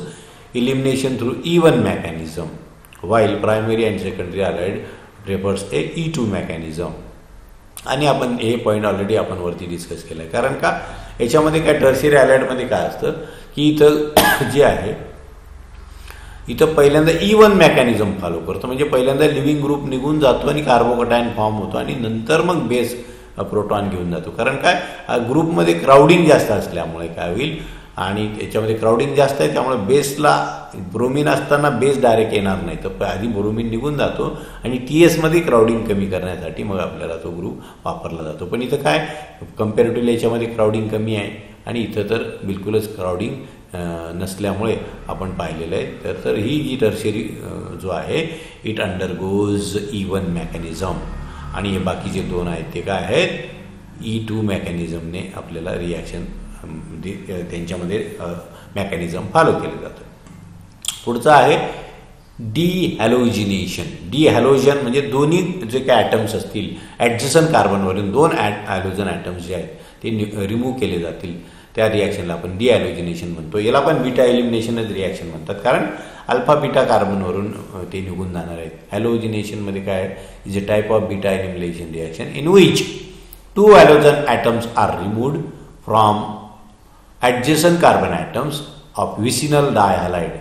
elimination through E1 mechanism, while primary and secondary halide prefers a E2 mechanism. आणि आपण हे पॉईंट ऑलरेडी आपण वरती discuss केलं आहे. कारण का याच्यामध्ये काय टर्शियरी हॅलाइडमध्ये काय असतं की इथं जे आहे इथं पहिल्यांदा E1 मेकॅनिझम फॉलो करतो. म्हणजे पहिल्यांदा लिव्हिंग ग्रुप निघून जातो आणि कार्बोकटायन फॉर्म होतो आणि नंतर मग बेस प्रोटॉन घेऊन जातो. कारण काय ग्रुपमध्ये क्राउडिंग जास्त असल्यामुळे काय होईल आणि याच्यामध्ये क्राउडिंग जास्त आहे त्यामुळे बेसला ब्रोमिन असताना बेस डायरेक्ट येणार नाही. तर आधी ब्रोमिन निघून जातो आणि TSमध्ये क्राउडिंग कमी करण्यासाठी मग आपल्याला तो ग्रुप वापरला जातो. पण इथं काय कम्पॅरेटिव्हली याच्यामध्ये क्राउडिंग कमी आहे आणि इथं तर बिलकुलच क्राउडिंग नसल्यामुळे आपण पाहिलेलं आहे. तर ही जी टर्शियरी जो आहे इट अंडरगोज E1 मेकॅनिझम आणि हे बाकीचे दोन आहेत ते काय आहेत E2 मेकॅनिझमने आपल्याला रिॲक्शन त्यांच्यामध्ये मेकॅनिझम फॉलो केलं जातं. पुढचं आहे डिहॅलोजिनेशन. डिहॅलोजन म्हणजे दोन्ही जे काही ॲटम्स असतील ॲडजसंट कार्बनवरून दोन हॅलोजन ॲटम्स जे आहेत ते रिमूव्ह केले जातील त्या रिॲक्शनला आपण डिहॅलोजिनेशन म्हणतो. याला पण बीटा एलिमिनेशनच रिॲक्शन म्हणतात कारण अल्फा बीटा कार्बनवरून ते निघून जाणार आहेत. हॅलोजिनेशनमध्ये काय आहे is a type of beta elimination reaction in which 2 halogen atoms are removed from adjacent carbon atoms of vicinal dihalide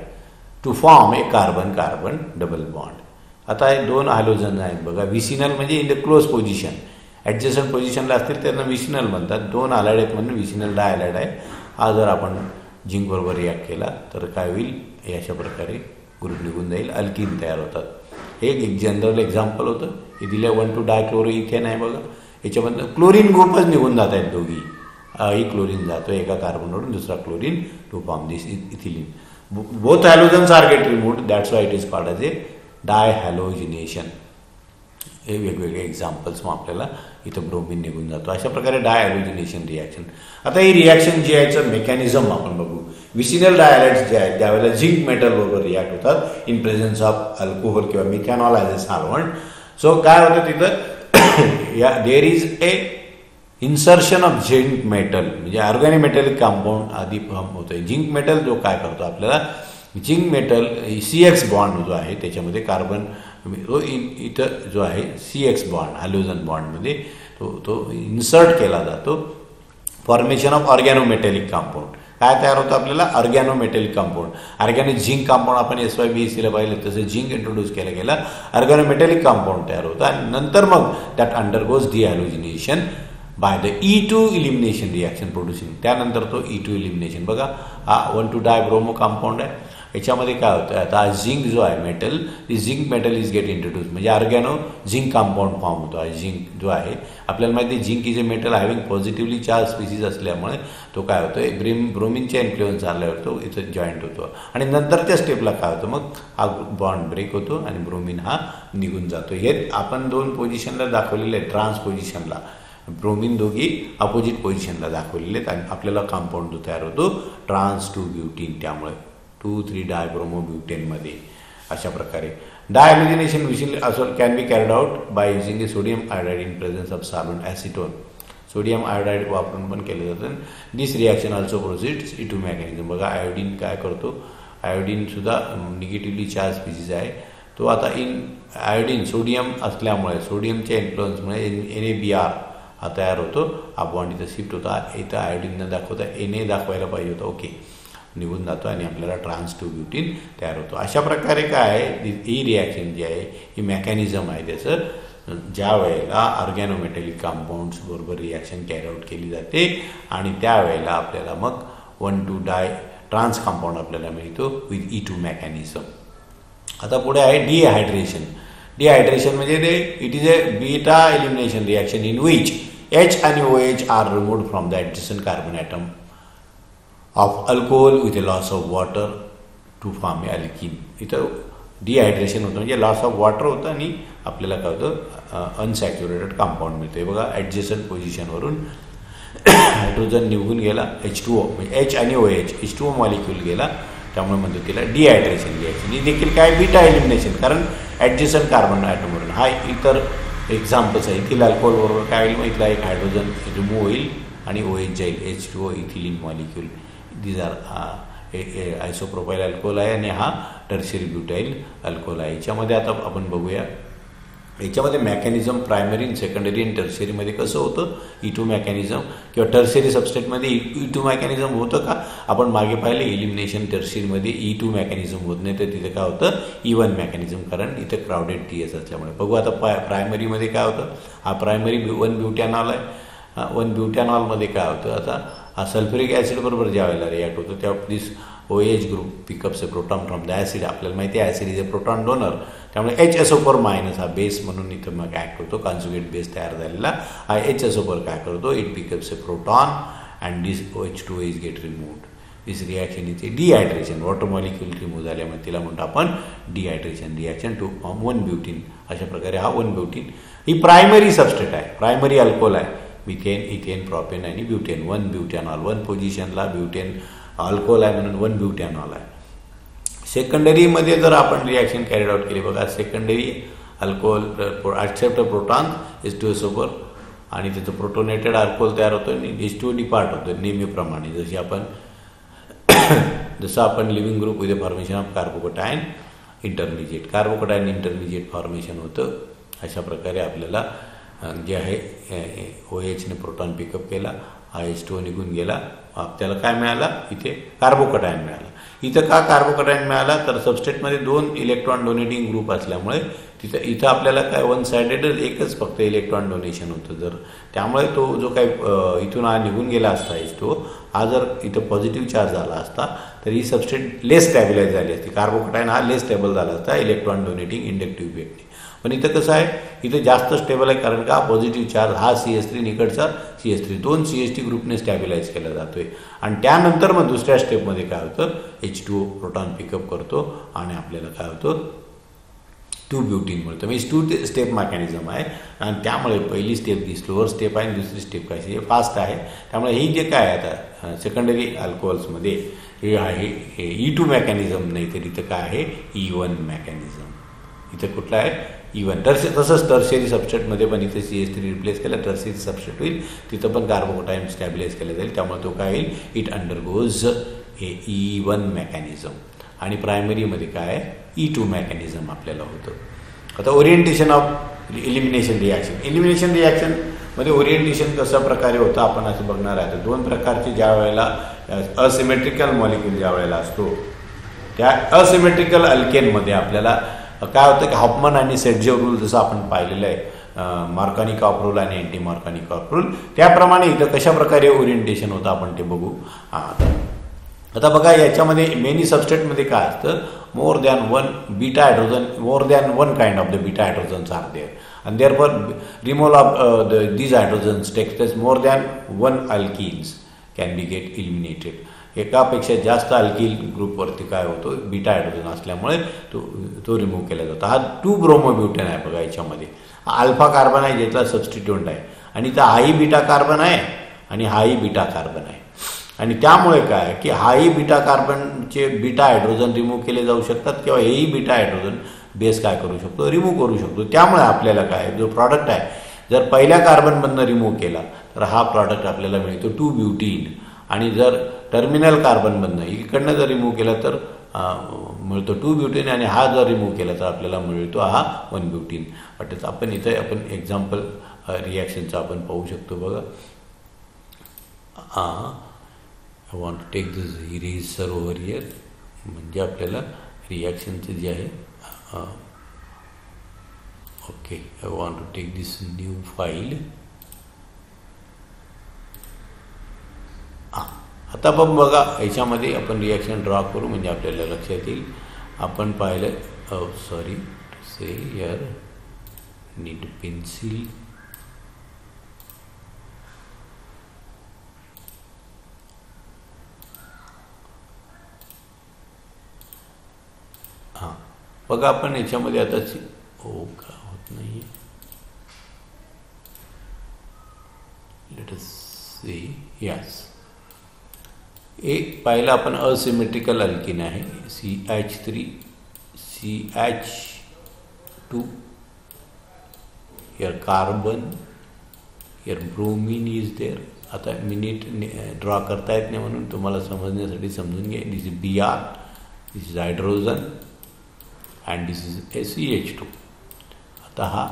to form a carbon-carbon double bond. आता हे दोन हॅलोजन आहेत बघा. विसिनल म्हणजे in the close position, adjacent पोझिशनला असतील त्यांना vicinal म्हणतात. दोन हॅलाइड आहेत म्हणून विसिनल डायहॅलाइड आहे. हा जर आपण झिंक बरोबर रिॲक्ट केला तर काय होईल अशा प्रकारे ग्रुप निघून जाईल, अल्किन तयार होतात. हे एक जनरल एक्झाम्पल होतं. हे दिलं 1,2-डायक्लोरोइथेन आहे बघा. याच्यामधनं क्लोरीन ग्रुपच निघून जात आहेत दोघी. ही क्लोरीन जातो एका कार्बनवरून दुसरा chlorine to form this ethylene. Both halogens are get removed that's why it is called as a dihalogenation. हे वेगवेगळे एक्झाम्पल्स मग आपल्याला इथं ब्रोमिन निघून जातो. अशा प्रकारे डायहॅलोजिनेशन रिॲक्शन. आता ही रिॲक्शन जी आहे मेकॅनिझम आपण बघू. विसिनल डायहॅलाइड्स जे आहेत त्यावेळेला झिंक मेटल बरोबर रिॲक्ट होतात इन प्रेझन्स ऑफ अल्कोहोल किंवा methanol as a solvent. So काय होतं तिथं there is a insertion of zinc metal म्हणजे ऑर्गॅनोमेटॅलिक कंपाऊंड आधी फॉर्म होतं. झिंक मेटल जो काय करतो आपल्याला झिंक मेटल CX बॉन्ड जो आहे त्याच्यामध्ये कार्बन तो इथं जो आहे CX बॉन्ड हॅलोजन बॉन्डमध्ये तो इन्सर्ट केला जातो. फॉर्मेशन ऑफ ऑर्गॅनोमेटॅलिक कंपाऊंड काय तयार होतं आपल्याला ऑर्गॅनोमेटॅलिक कंपाऊंड. ऑर्गॅनिक झिंक कंपाऊंड आपण SYBCला पाहिलं तसं झिंक इंट्रोड्यूस केलं गेलं ऑर्गॅनोमेटॅलिक कंपाऊंड तयार होतं आणि नंतर मग that undergoes dehalogenation by the E2 elimination reaction producing. त्यानंतर तो E2 इलिमिनेशन बघा हा 1,2-डायब्रोमो कंपाऊंड आहे. याच्यामध्ये काय होतं आता झिंक जो आहे metal zinc metal is get introduce म्हणजे ऑर्गॅनो झिंक कंपाऊंड फॉर्म होतो. झिंक जो आहे आपल्याला माहिती आहे zinc is a metal having positively charge species असल्यामुळे तो काय होतं ब्रोमिनच्या इन्फ्लुएन्स आल्यावर तो इथं जॉईंट होतो आणि नंतरच्या स्टेपला काय होतं मग हा बॉन्ड ब्रेक होतो आणि ब्रोमिन हा निघून जातो. हे आपण दोन पोझिशनला दाखवलेले आहे. ट्रान्स पोझिशनला ब्रोमिन दोघी अपोजिट पोझिशनला दाखवलेले आहेत आणि आपल्याला कंपाऊंड जो तयार होतो ट्रान्स 2-ब्युटीन. त्यामुळे 2,3-डायब्रोमो ब्युटेनमध्ये अशा प्रकारे डायहॅलोजिनेशन विषय असो can be carried out by using a sodium iodide in presence of solvent acetone. Sodium iodide वापरून पण केलं जातं. This reaction also proceeds E2 mechanism. बघा आयोडीन काय करतो आयोडीनसुद्धा निगेटिव्हली चार्ज स्पीसीज आहे. तो आता इन आयोडीन सोडियम असल्यामुळे सोडियमच्या इन्फ्लुएन्समुळे NaBr हा तयार होतो. हा बॉन्ड इथं शिफ्ट होता. इथं आयोडीन न दाखवता Na दाखवायला पाहिजे होतं. ओके निघून जातो आणि आपल्याला ट्रान्स 2-ब्युटीन तयार होतो. अशा प्रकारे काय आहे ही रिॲक्शन जी आहे ही मेकॅनिझम आहे त्याचं. ज्या वेळेला ऑर्गॅनोमेटॅलिक कंपाऊंड्स बरोबर रिॲक्शन कॅरी आउट केली जाते आणि त्यावेळेला आपल्याला मग 1,2-डाय ट्रान्स कंपाऊंड आपल्याला मिळतो विथ E2 मेकॅनिझम. आता पुढे आहे डिहायड्रेशन. डिहायड्रेशन म्हणजे ते it is a beta elimination reaction in which H आणि OH are removed from the adjacent carbon atom of alcohol with a loss of water to form a alkene. इथं dehydration होतं म्हणजे loss of water होतं आणि आपल्याला काय होतं unsaturated compound मिळते. बघा ॲडजसंट पोझिशनवरून हायड्रोजन निघून गेला H2O म्हणजे H आणि OH H2O मॉलिक्यूल गेला त्यामुळे म्हणतो तिला डिहायड्रेशन रिॲक्शन. ही देखील काय बीटा एलिमिनेशन, कारण ॲडजस्टंट कार्बन ॲटमवरून हा इतर एक्झाम्पल्स आहे. इथिल अल्कोहोल बरोबर काय होईल, मग इथला एक हायड्रोजन रिमूव्ह होईल आणि OH जाईल, H2O ethylene molecule. These are isopropyl alcohol आहे आणि हा टर्शियरी ब्युटाईल अल्कोहोल आहे. याच्यामध्ये आता आपण बघूया याच्यामध्ये मेकॅनिझम प्रायमरी आणि सेकंडरी आणि टर्शियरीमध्ये कसं होतं. E2 मेकॅनिझम किंवा टर्शियरी सबस्टेटमध्ये E2 मेकॅनिझम होतं का, आपण मागे पाहिले इलिमिनेशन टर्शियरीमध्ये E2 मेकॅनिझम होत नाही, तर तिथे काय होतं E1 मेकॅनिझम, कारण इथं क्राउडेड TS असल्यामुळे. बघू आता प्रायमरीमध्ये काय होतं. हा प्रायमरी 1 ब्युटॅनॉल आहे. 1 ब्युटॅनॉलमध्ये काय होतं, आता हा सल्फ्युरिक ॲसिड बरोबर ज्या वेळेला रिॲक्ट होतो तेव्हा दिस OH group pickups a proton from the acid. आपल्याला माहिती आहे acid is a proton donor, त्यामुळे HSO4- हा बेस म्हणून इथं मग ॲक्ट होतो. कॉन्जुगेट बेस तयार झालेला हा HSO4 काय करतो, it pickups a proton and this H2O is get removed. This reaction इथे डिहायड्रेशन, वॉटर मॉलिक्यूल रिमूव्ह झाल्यामुळे तिला म्हणतो आपण dehydration reaction to form 1 butene. अशा प्रकारे हा 1 ब्युटीन ही प्रायमरी सबस्टेट आहे, प्रायमरी अल्कोहोल आहे. मिथेन, इथेन, प्रोपेन आणि ब्युटेन. 1 ब्युटॅनॉल 1 पोझिशनला ब्युटेन अल्कोहोल आहे म्हणून 1 ब्युटॅनॉल आहे. सेकंडरीमध्ये जर आपण रिॲक्शन कॅरीड आउट केली, बघा secondary alcohol accept proton H2SO4 आणि त्याचं प्रोटोनेटेड अल्कोहोल तयार होतो आणि H2O डिपार्ट होतो नेहमीप्रमाणे. जसं आपण living group with formation of carbocation intermediate, carbocation intermediate formation होतं. अशा प्रकारे आपल्याला जे आहे OHने प्रोटॉन पिकअप केला, हा H2O निघून गेला, आपल्याला काय मिळाला, इथे कार्बोकटायन मिळाला. इथं का कार्बोकटायन मिळाला, तर सबस्टेटमध्ये 2 इलेक्ट्रॉन डोनेटिंग ग्रुप असल्यामुळे इथं आपल्याला काय 1 साइडेड एकच फक्त इलेक्ट्रॉन डोनेशन होतं. जर त्यामुळे तो जो काही इथून हा निघून गेला असता H2O, हा जर इथं पॉझिटिव्ह चार्ज झाला असता तर ही सबस्टेट लेस स्टॅबिलाइज झाली असती. कार्बोकटायन हा लेस स्टेबल झाला असता इलेक्ट्रॉन डोनेटिंग इंडक्टिव्ह इफेक्टने. पण इथं कसं आहे, इथं जास्त स्टेबल आहे, कारण का पॉझिटिव्ह चार्ज हा CH3 निकडचा CH3 2 CH3 ग्रुपने स्टॅबिलाइज केला जातोय. आणि त्यानंतर मग दुसऱ्या स्टेपमध्ये काय होतं, H2O प्रोटॉन पिकअप करतो आणि आपल्याला काय होतं 2 ब्युटीन मिळतं. म्हणजे 2 स्टेप मेकॅनिझम आहे आणि त्यामुळे पहिली स्टेप ही स्लोअर स्टेप आहे आणि दुसरी स्टेप काय हे फास्ट आहे. त्यामुळे ही जे काय आता सेकंडरी अल्कोहोल्समध्ये हे आहे हे E2 मेकॅनिझम नाही, तर इथं काय आहे E1 मेकॅनिझम. इथं कुठलं आहे E1. तसंच टर्शियरी सबस्टेटमध्ये पण इथे CH3 रिप्लेस केलं, टर्शियरी सबस्टेट होईल, तिथं पण कार्बोकटायन स्टॅबिलाइज केलं जाईल. त्यामुळे तो काय होईल, इट अंडरगोज हे E1 मेकॅनिझम. आणि प्रायमरीमध्ये काय आहे E2 मेकॅनिझम आपल्याला होतं. आता orientation of elimination reaction. Elimination रिॲक्शनमध्ये ओरिएंटेशन कशा प्रकारे होतं आपण असं बघणार आहे. 2 प्रकारचे ज्या वेळेला असिमेट्रिकल मॉलिक्यूल ज्या वेळेला असतो, त्या असिमेट्रिकल अल्केनमध्ये आपल्याला काय होतं की हॉफमन आणि सेटजेव रूल जसं आपण पाहिलेलं आहे, मार्कानिकॉफ रूल आणि अँटी मार्कानिकॉफ रूल, त्याप्रमाणे इथं कशा प्रकारे ओरिएंटेशन होतं आपण ते बघू. आता बघा याच्यामध्ये मेनी सबस्टेटमध्ये काय असतं, more than 1 beta hydrogen, more than 1 kind of the beta hydrogens are there and therefore removal of these hydrogens takes place, more than 1 alkenes can be get eliminated. एकापेक्षा जास्त अल्किल ग्रुपवरती काय होतो, बीटा हायड्रोजन असल्यामुळे तो remove केला जातो. हा 2 ब्रोमोब्युटेन आहे बघा याच्यामध्ये. अल्फा कार्बन आहे ज्याचा सबस्टिट्यूएंट आहे आणि इथं हाही बीटा कार्बन आहे आणि हाही बीटा कार्बन आहे. आणि त्यामुळे काय की हाही बीटा कार्बनचे बीटा हायड्रोजन रिमूव्ह केले जाऊ शकतात किंवा हेही बीटा हायड्रोजन बेस काय करू शकतो, रिमूव्ह करू शकतो. त्यामुळे आपल्याला काय जो प्रॉडक्ट आहे, जर पहिल्या कार्बनमधनं रिमूव्ह केला तर हा प्रॉडक्ट आपल्याला मिळतो 2 ब्युटीन. आणि जर टर्मिनल कार्बनमधनं इकडनं जर रिमूव्ह केला तर मिळतो 2 ब्युटीन आणि हा जर रिमूव्ह केला तर आपल्याला मिळतो हा 1 ब्युटीन. वाटतं आपण इथे आपण एक्झाम्पल रिॲक्शनचं आपण पाहू शकतो बघा. I want to take this eraser over here, म्हणजे आपल्याला रिॲक्शनचं जे आहे okay. I want to take this new file. आता पण बघा याच्यामध्ये आपण रिॲक्शन ड्रॉ करू म्हणजे आपल्याला लक्षात येईल. आपण पाहिलं sorry say here need pencil. हां बघा आपण याच्यामध्ये आता हो का होत नाही. Late us C. यस एक पाहिलं आपण असिमेट्रिकल अल्किन आहे CH3 CH2 here carbon here bromine is there. आता मिनिट ड्रॉ करता येत नाही म्हणून तुम्हाला समजण्यासाठी समजून घ्या. This is Br, this is hydrogen and this is CH2. आता हा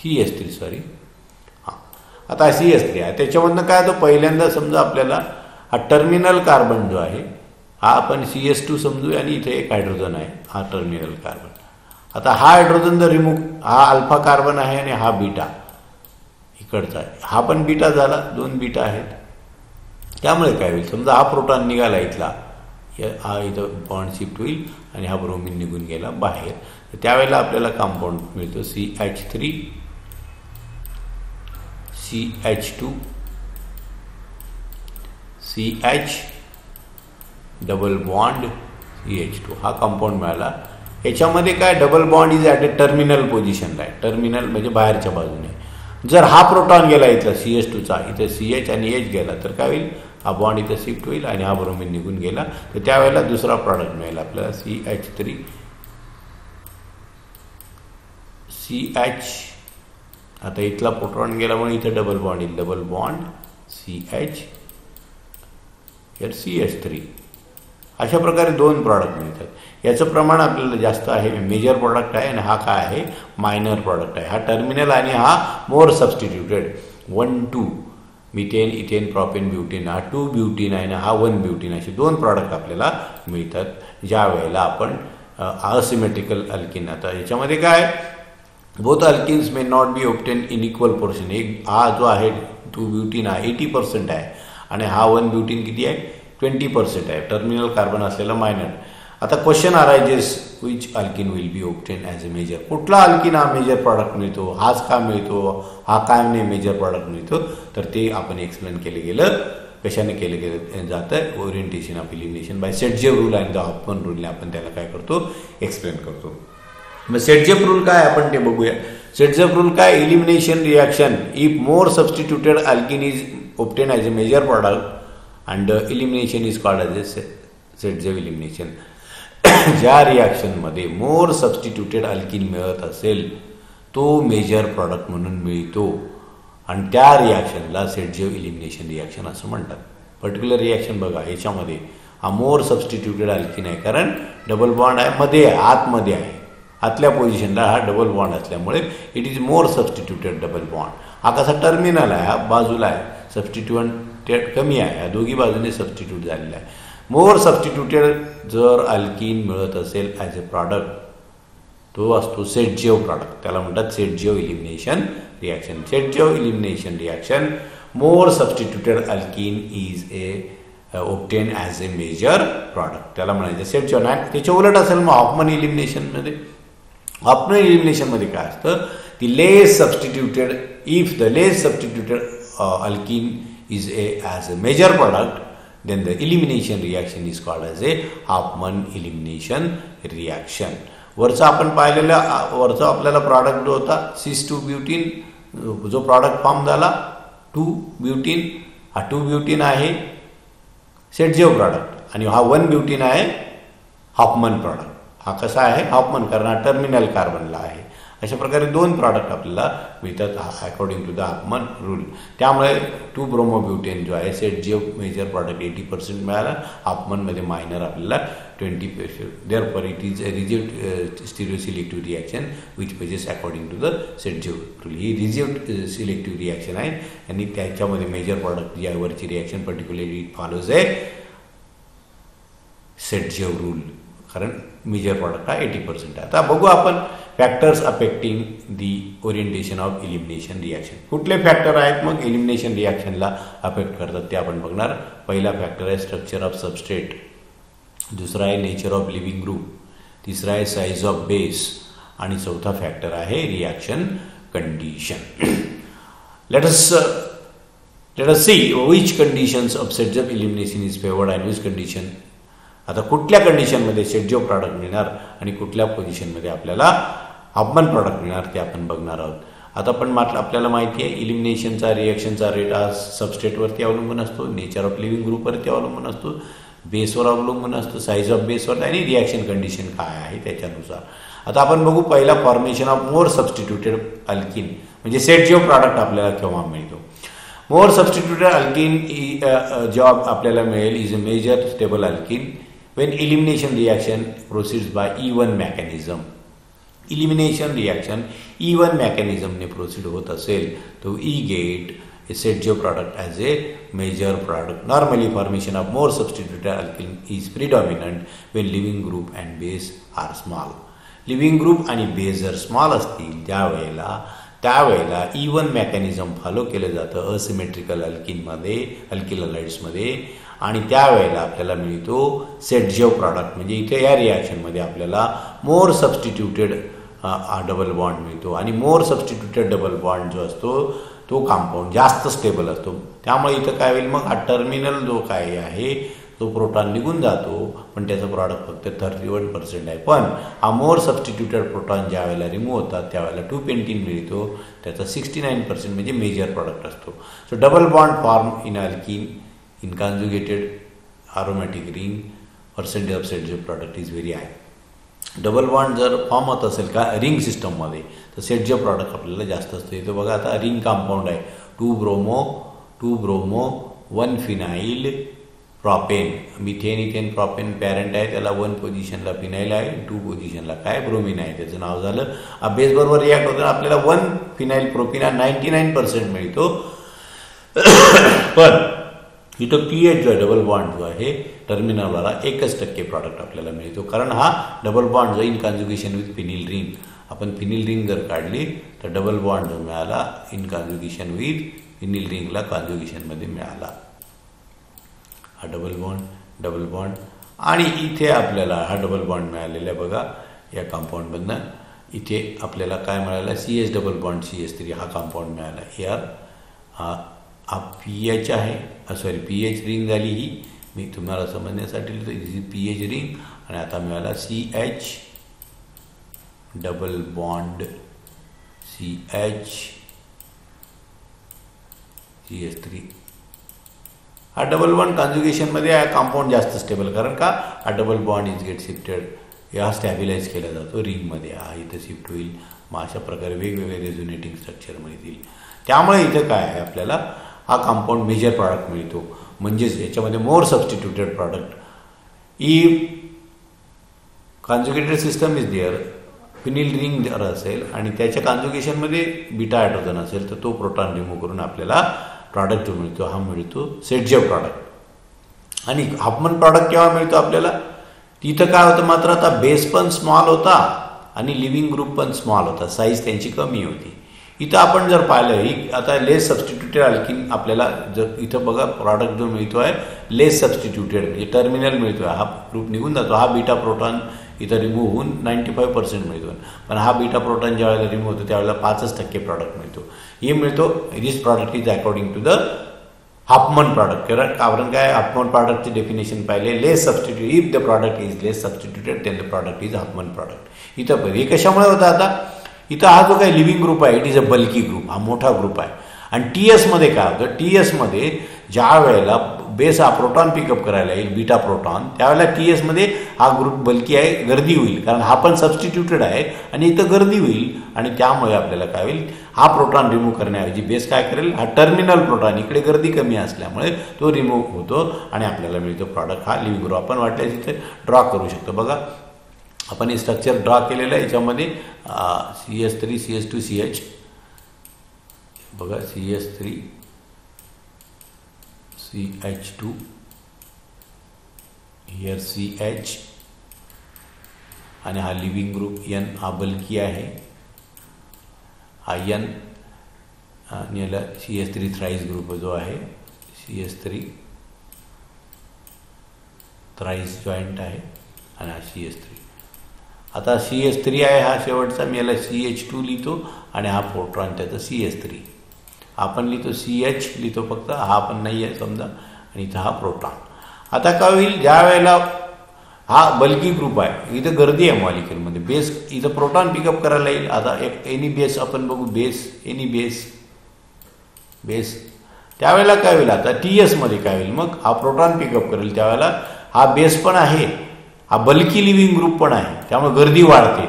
CH3 सॉरी हां आता CH3 आहे. त्याच्यामधनं काय तो पहिल्यांदा समजा आपल्याला हा टर्मिनल कार्बन जो आहे हा आपण CH2 समजूया आणि इथे एक हायड्रोजन आहे हा टर्मिनल कार्बन. आता हा हायड्रोजन जर रिमूव्ह हा अल्फा कार्बन आहे आणि हा बीटा इकडचा आहे हा पण बीटा झाला 2 बीटा आहेत. त्यामुळे काय होईल समजा हा प्रोटॉन निघाला इथला हा इथं बॉन्ड शिफ्ट होईल आणि हा ब्रोमिन निघून गेला बाहेर. तर त्यावेळेला आपल्याला कंपाऊंड मिळतो CH3 CH2 CH double bond CH2 हा कंपाऊंड मिळाला. याच्यामध्ये काय double bond is at a terminal पोझिशनला आहे. टर्मिनल म्हणजे बाहेरच्या बाजूने. जर हा प्रोटॉन गेला इथला CH2चा इथे CH आणि H गेला तर काय होईल हा बॉन्ड इथं शिफ्ट होईल आणि हा ब्रोमिन निघून गेला. तर त्यावेळेला दुसरा प्रॉडक्ट मिळेल आपल्याला CH3 CH. आता इथला प्रोटॉन गेल्यामुळे इथं डबल बॉन्ड येईल double bond CH here CH3. अशा प्रकारे 2 प्रॉडक्ट मिळतात. याचं प्रमाण आपल्याला जास्त आहे मेजर प्रॉडक्ट आहे आणि हा काय आहे मायनर प्रॉडक्ट आहे. हा टर्मिनल आणि हा more substituted 1,2 methane ethane propane butane हा 2 ब्युटीन आहे आणि हा 1 ब्युटीन असे 2 प्रॉडक्ट आपल्याला मिळतात ज्या वेळेला आपण असिमेट्रिकल अल्किन. आता याच्यामध्ये काय both alkenes may not be obtain in equal portion. एक हा जो आहे 2 ब्युटीन हा 80% आहे आणि हा 1 ब्युटीन किती आहे 20% आहे. टर्मिनल कार्बन असलेला मायनर. आता question arises which alkene will be obtain as a major. कुठला अल्किन हा मेजर प्रॉडक्ट मिळतो हाच का मिळतो हा काय नाही मेजर प्रॉडक्ट मिळतो. तर ते आपण एक्सप्लेन केलं गेलं कशाने केलं गेलं जातं orientation of elimination by Saytzeff rule and the Hofmann रूलने आपण त्याला काय करतो एक्सप्लेन करतो. मग सेटजेव रूल काय आपण ते बघूया. सेटजेव रूल काय elimination reaction if more substituted alkene is obtain as a major product and elimination is called as a Saytzeff elimination. ज्या रिॲक्शनमध्ये मोर सबस्टिट्यूटेड अल्किन मिळत असेल तो मेजर प्रॉडक्ट म्हणून मिळतो आणि त्या रिॲक्शनला सेटजेव इलिमिनेशन रिॲक्शन असं म्हणतात. पर्टिक्युलर रिॲक्शन बघा याच्यामध्ये हा मोर सबस्टिट्यूटेड अल्किन आहे कारण डबल बॉन्ड आहे मध्ये आहे आतमध्ये आहे आतल्या पोझिशनला हा डबल बॉन्ड असल्यामुळे it is more substituted double bond. हा कसा टर्मिनल आहे हा बाजूला आहे सबस्टिट्यूएंट कमी आहे. या दोघी बाजूने सबस्टिट्यूट झालेला आहे. मोर सबस्टिट्यूटेड जर अल्किन मिळत असेल ॲज अ प्रॉडक्ट तो असतो सेटजेव प्रॉडक्ट. त्याला म्हणतात Saytzeff elimination reaction. Saytzeff elimination reaction more substituted alkene is a obtain as a major product त्याला म्हणायचं सेटजेव. नाही त्याच्या उलट असेल मग हॉफमन इलिमिनेशनमध्ये. हॉफमन इलिमिनेशनमध्ये काय असतं the less substituted if the less substituted alkene is as a major product then the elimination reaction is called as a Hofmann elimination reaction. वरचा आपण पाहिलेला वरचा आपल्याला प्रॉडक्ट जो होता सिस 2 ब्युटीन जो प्रॉडक्ट फॉर्म झाला 2 ब्युटीन हा 2 ब्युटीन आहे सेटजेव प्रॉडक्ट आणि हा 1 ब्युटीन आहे हॉफमन प्रॉडक्ट. हा कसा आहे हॉफमन कारण हा टर्मिनल कार्बनला आहे. अशा प्रकारे 2 प्रॉडक्ट आपल्याला मिळतात according to the Hofmann rule. त्यामुळे 2 ब्रोमोब्युटेन जो आहे सेटजेव मेजर प्रॉडक्ट 80% मिळाला हॉफमनमध्ये मायनर आपल्याला 20%. Therefore it is a regio stereoselective reaction which pages according to the Saytzeff rule. ही रिजिव्ड सिलेक्टिव्ह रिॲक्शन आहे आणि त्याच्यामध्ये मेजर प्रॉडक्ट यावरची रिॲक्शन पर्टिक्युलरली फॉलोज आहे सेटजेव रूल कारण मेजर प्रॉडक्ट हा 80% आहे. आता बघू आपण factors affecting the orientation of elimination reaction. कुठले फॅक्टर आहेत मग इलिमिनेशन रिॲक्शनला अफेक्ट करतात ते आपण बघणार. पहिला फॅक्टर आहे स्ट्रक्चर ऑफ सबस्ट्रेट, दुसरा आहे नेचर ऑफ लिव्हिंग ग्रुप, तिसरा आहे साईज ऑफ बेस आणि चौथा फॅक्टर आहे reaction condition. Let us see which conditions of Saytzeff elimination is favoured and which condition. आता कुठल्या कंडिशनमध्ये सेटजेव प्रॉडक्ट मिळणार आणि कुठल्या पोझिशनमध्ये आपल्याला हॉफमन प्रॉडक्ट मिळणार ते आपण बघणार आहोत. आता पण आपल्याला माहिती आहे इलिमिनेशनचा रिॲक्शनचा रेट हा सबस्ट्रेटवरती अवलंबून असतो, नेचर ऑफ लिव्हिंग ग्रुपवरती अवलंबून असतो, बेसवर अवलंबून असतो, साईज ऑफ बेसवर आणि रिॲक्शन कंडिशन काय आहे त्याच्यानुसार. आता आपण बघू पहिला formation of more substituted alkene म्हणजे सेट जिओ प्रॉडक्ट आपल्याला केव्हा मिळतो. मोर सबस्टिट्यूटेड अल्किन जेव्हा आपल्याला मिळेल is a major stable alkene when elimination reaction proceeds by E1 mechanism. Elimination reaction E1 mechanism ने proceed होत असेल तो E get a set J product as a major product. Normally formation of more substituted alkyl is predominant when living group and base are small. Living group आणि base जर small असतील त्यावेळेला E1 mechanism follow केलं जातं asymmetrical alkyl हलाइड्समध्ये आणि त्यावेळेला आपल्याला मिळतो सेट जिओ प्रॉडक्ट. म्हणजे इथे या रिॲक्शनमध्ये आपल्याला मोर सबस्टिट्यूटेड डबल बॉन्ड मिळतो आणि मोर सबस्टिट्यूटेड डबल बॉन्ड जो असतो तो कंपाऊंड जास्त स्टेबल असतो. त्यामुळे इथं काय होईल मग हा टर्मिनल जो काय आहे तो प्रोटॉन निघून जातो पण त्याचं प्रॉडक्ट फक्त 31% आहे. पण हा मोर सबस्टिट्यूटेड प्रोटॉन ज्या वेळेला रिमूव्ह होतात त्यावेळेला 2 मिळतो, त्याचा 69% म्हणजे मेजर प्रॉडक्ट असतो. So double bond form in alkene in conjugated aromatic ring percentage of set J product is very high. Double bond जर फॉर्म होत असेल का रिंग सिस्टममध्ये तर सेट जे प्रॉडक्ट आपल्याला जास्त असतं. इथं बघा आता रिंग कंपाऊंड आहे 2 bromo 1 phenyl propane, methane ethane propane parent आहे, त्याला 1 पोझिशनला फिनाइल आहे, 2 पोझिशनला काय ब्रोमिन आहे, त्याचं नाव झालं. बेस बरोबर रिॲक्ट होतं आपल्याला 1 फिनाइल प्रोपिन हा 99% मिळतो. पण इथं पीएच जो आहे डबल बॉन्ड जो आहे टर्मिनलवाला 1% प्रॉडक्ट आपल्याला मिळतो, कारण हा डबल बॉन्ड जो in conjugation with phenyl ring, आपण फिनिल रिंग जर काढली तर डबल बॉन्ड जो मिळाला इन कॉन्जुगेशन विथ फिनिल रिंगला कॉन्जुगेशनमध्ये मिळाला. हा डबल बॉन्ड आणि इथे आपल्याला हा डबल बॉन्ड मिळालेला बघा या कंपाऊंडमधनं. इथे आपल्याला काय मिळाला CH डबल बॉन्ड CH3 हा कंपाऊंड मिळाला. यार हा पीएच आहे, पीएच रिंग झाली ही, मी तुम्हाला समजण्यासाठी पीएच रिंग आणि आता मिळाला CH डबल बॉन्ड CH3. हा डबल बॉन्ड कॉन्जुगेशनमध्ये हा कंपाऊंड जास्त स्टेबल, कारण का हा double bond is get shifted, या स्टॅबिलाइज केला जातो रिंगमध्ये, हा इथं शिफ्ट होईल. मग अशा प्रकारे वेगवेगळे रेझोनेटिंग स्ट्रक्चर मिळतील. त्यामुळे इथं काय आहे आपल्याला हा कंपाऊंड मेजर प्रॉडक्ट मिळतो. म्हणजेच याच्यामध्ये more substituted product if conjugated system is there, phenyl ring जर असेल आणि त्याच्या कॉन्जुगेशनमध्ये बीटा हायड्रोजन असेल तर तो प्रोटॉन रिमूव्ह करून आपल्याला प्रॉडक्ट जो मिळतो हा मिळतो सेट जे प्रॉडक्ट. आणि हाफमन प्रॉडक्ट केव्हा मिळतो आपल्याला, तिथं काय होतं मात्र आता बेस पण स्मॉल होता आणि लिव्हिंग ग्रुप पण स्मॉल होता, साईज त्यांची कमी होती. इथं आपण जर पाहिलं ही आता लेस सबस्टिट्यूटेड अल्किन आपल्याला जर इथं बघा प्रॉडक्ट जो मिळतो आहे लेस सबस्टिट्यूटेड म्हणजे टर्मिनल मिळतो आहे, हा ग्रुप निघून जातो, हा बीटा प्रोटॉन इथं रिमूव्ह होऊन 95% मिळतो. पण हा बीटा प्रोटॉन ज्या वेळेला रिमूव्ह होतो त्यावेळेला 5% प्रॉडक्ट मिळतो. हे मिळतो this product is according to the Hofmann product. कारण काय हाफमन प्रॉडक्टची डेफिनेशन पाहिले less substitute, if the product is less substituted then the product is Hofmann product. इथं हे कशामुळे होतं आता, इथं हा जो काही लिव्हिंग ग्रुप आहे it is a bulky group, हा मोठा ग्रुप आहे. आणि TSमध्ये काय होतं, TSमध्ये ज्या वेळेला बेस हा प्रोटॉन पिकअप करायला येईल बीटा प्रोटॉन त्यावेळेला TSमध्ये हा ग्रुप बल्की आहे, गर्दी होईल, कारण हा पण सबस्टिट्यूटेड आहे आणि इथं गर्दी होईल. आणि त्यामुळे आपल्याला काय होईल हा प्रोटॉन रिमूव्ह करण्याऐवजी बेस काय करेल, हा टर्मिनल प्रोटॉन इकडे गर्दी कमी असल्यामुळे तो रिमूव्ह होतो आणि आपल्याला मिळतो प्रॉडक्ट हा लिव्हिंग ग्रुप. आपण वाटल्यास इथे ड्रॉ करू शकतो. बघा आपण हे स्ट्रक्चर ड्रॉ केलेलं आहे, याच्यामध्ये CH3 CH2 CH, बघा CH3 CH2 हियर CH आणि हा लिव्हिंग ग्रुप N हा बल्की आहे, हा N आणि याला CH3 थ्राईज ग्रुप जो आहे CH3 थ्राईज जॉईंट आहे आणि हा CH3. आता CH3 आहे हा शेवटचा, मी याला CH2 लिहितो आणि हा प्रोटॉन त्याचा CH3, आपण लिहितो CH लिहितो फक्त, हा पण नाही आहे समजा, आणि इथं हा प्रोटॉन. आता काय होईल ज्या वेळेला हा बल्की ग्रुप आहे, इथं गर्दी आहे मॉलिक्यूलमध्ये. बेस इथं प्रोटॉन पिकअप करायला येईल. आता एक एनी बेस आपण बघू, बेस एनी बेस त्यावेळेला काय होईल, आता TS मध्ये काय होईल, मग हा प्रोटॉन पिकअप करेल त्यावेळेला हा बेस पण आहे, हा बल्की लिव्हिंग ग्रुप पण आहे, त्यामुळे गर्दी वाढते,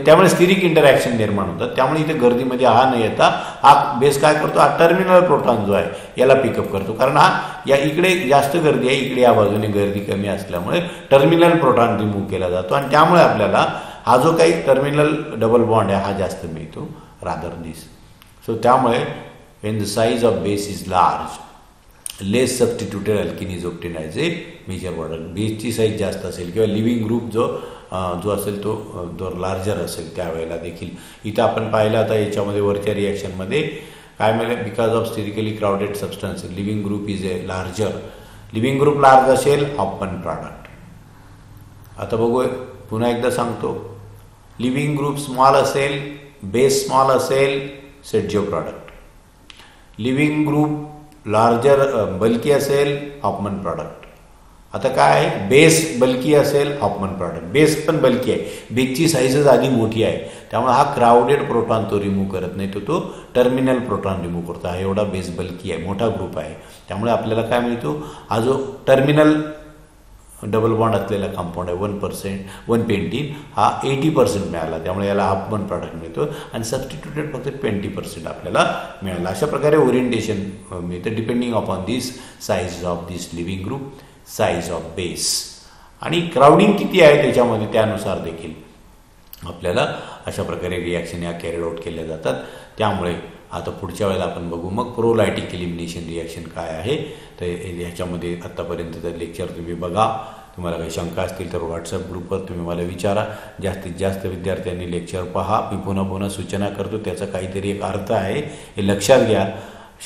त्यामुळे स्टिरिक इंटरॅक्शन निर्माण होतात. त्यामुळे इथे गर्दीमध्ये हा न येता हा बेस काय करतो, हा टर्मिनल प्रोटॉन जो आहे याला पिकअप करतो. कारण हा या इकडे जास्त गर्दी आहे, इकडे या बाजूने गर्दी कमी असल्यामुळे टर्मिनल प्रोटॉन रिमूव्ह केला जातो आणि त्यामुळे आपल्याला हा जो काही टर्मिनल डबल बॉन्ड आहे हा जास्त मिळतो रादर दिस. सो त्यामुळे when the size of base is large, less substituted alkene is obtained as a major product. बेसची साईज जास्त असेल किंवा लिव्हिंग ग्रुप जो असेल तो लार्जर असेल त्यावेळेला देखील इथं आपण पाहिलं. आता याच्यामध्ये वरच्या रिॲक्शनमध्ये काय मिळेल, because of sterically crowded substance leaving group is a larger. Leaving group large असेल हॉफमन प्रॉडक्ट. आता बघू, पुन्हा एकदा सांगतो, लिव्हिंग ग्रुप स्मॉल असेल, बेस स्मॉल असेल, Saytzeff product. Leaving group larger bulky असेल, हॉफमन प्रॉडक्ट. आता काय आहे, बेस बल्की असेल, हॉफमन प्रॉडक्ट. बेस पण बल्की आहे, बेसची साईजच आधी मोठी आहे, त्यामुळे हा क्राउडेड प्रोटॉन तो रिमूव्ह करत नाही, तो टर्मिनल प्रोटॉन रिमूव्ह करतो. हा एवढा बेस बल्की आहे, मोठा ग्रुप आहे, त्यामुळे आपल्याला काय मिळतो, हा जो टर्मिनल डबल बॉन्ड असलेला कंपाऊंड आहे 1 पेंटीन हा 80% मिळाला, त्यामुळे याला हॉफमन प्रॉडक्ट मिळतो आणि सबस्टिट्यूटेड फक्त 20% आपल्याला मिळाला. अशा प्रकारे ओरिएंटेशन मिळतं depending upon this size of this living group, size of base आणि क्राउडिंग किती आहे त्याच्यामध्ये, त्यानुसार देखील आपल्याला अशा प्रकारे रिॲक्शन या कॅरिड आउट केल्या जातात. त्यामुळे आता पुढच्या वेळेला आपण बघू मग प्रोलायटिक एलिमिनेशन रिॲक्शन काय आहे. तर ह्याच्यामध्ये आत्तापर्यंतचं लेक्चर तुम्ही बघा. तुम्हाला काही शंका असतील तर व्हॉट्सअप ग्रुपवर तुम्ही मला विचारा. जास्तीत जास्त विद्यार्थ्यांनी लेक्चर पहा. मी पुन्हा पुन्हा सूचना करतो, त्याचा काहीतरी एक अर्थ आहे हे लक्षात घ्या.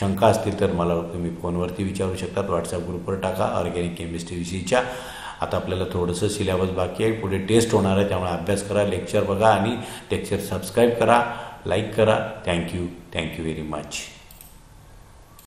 शंका असतील तर मला तुम्ही फोनवरती विचारू शकतात, व्हॉट्सअप ग्रुपवर टाका ऑर्गॅनिक केमिस्ट्री विषयीच्या. आता आपल्याला थोडंसं सिलेबस बाकी आहे, पुढे टेस्ट होणार आहे, त्यामुळे अभ्यास करा, लेक्चर बघा आणि लेक्चर सबस्क्राईब करा, लाईक करा. Thank you very much.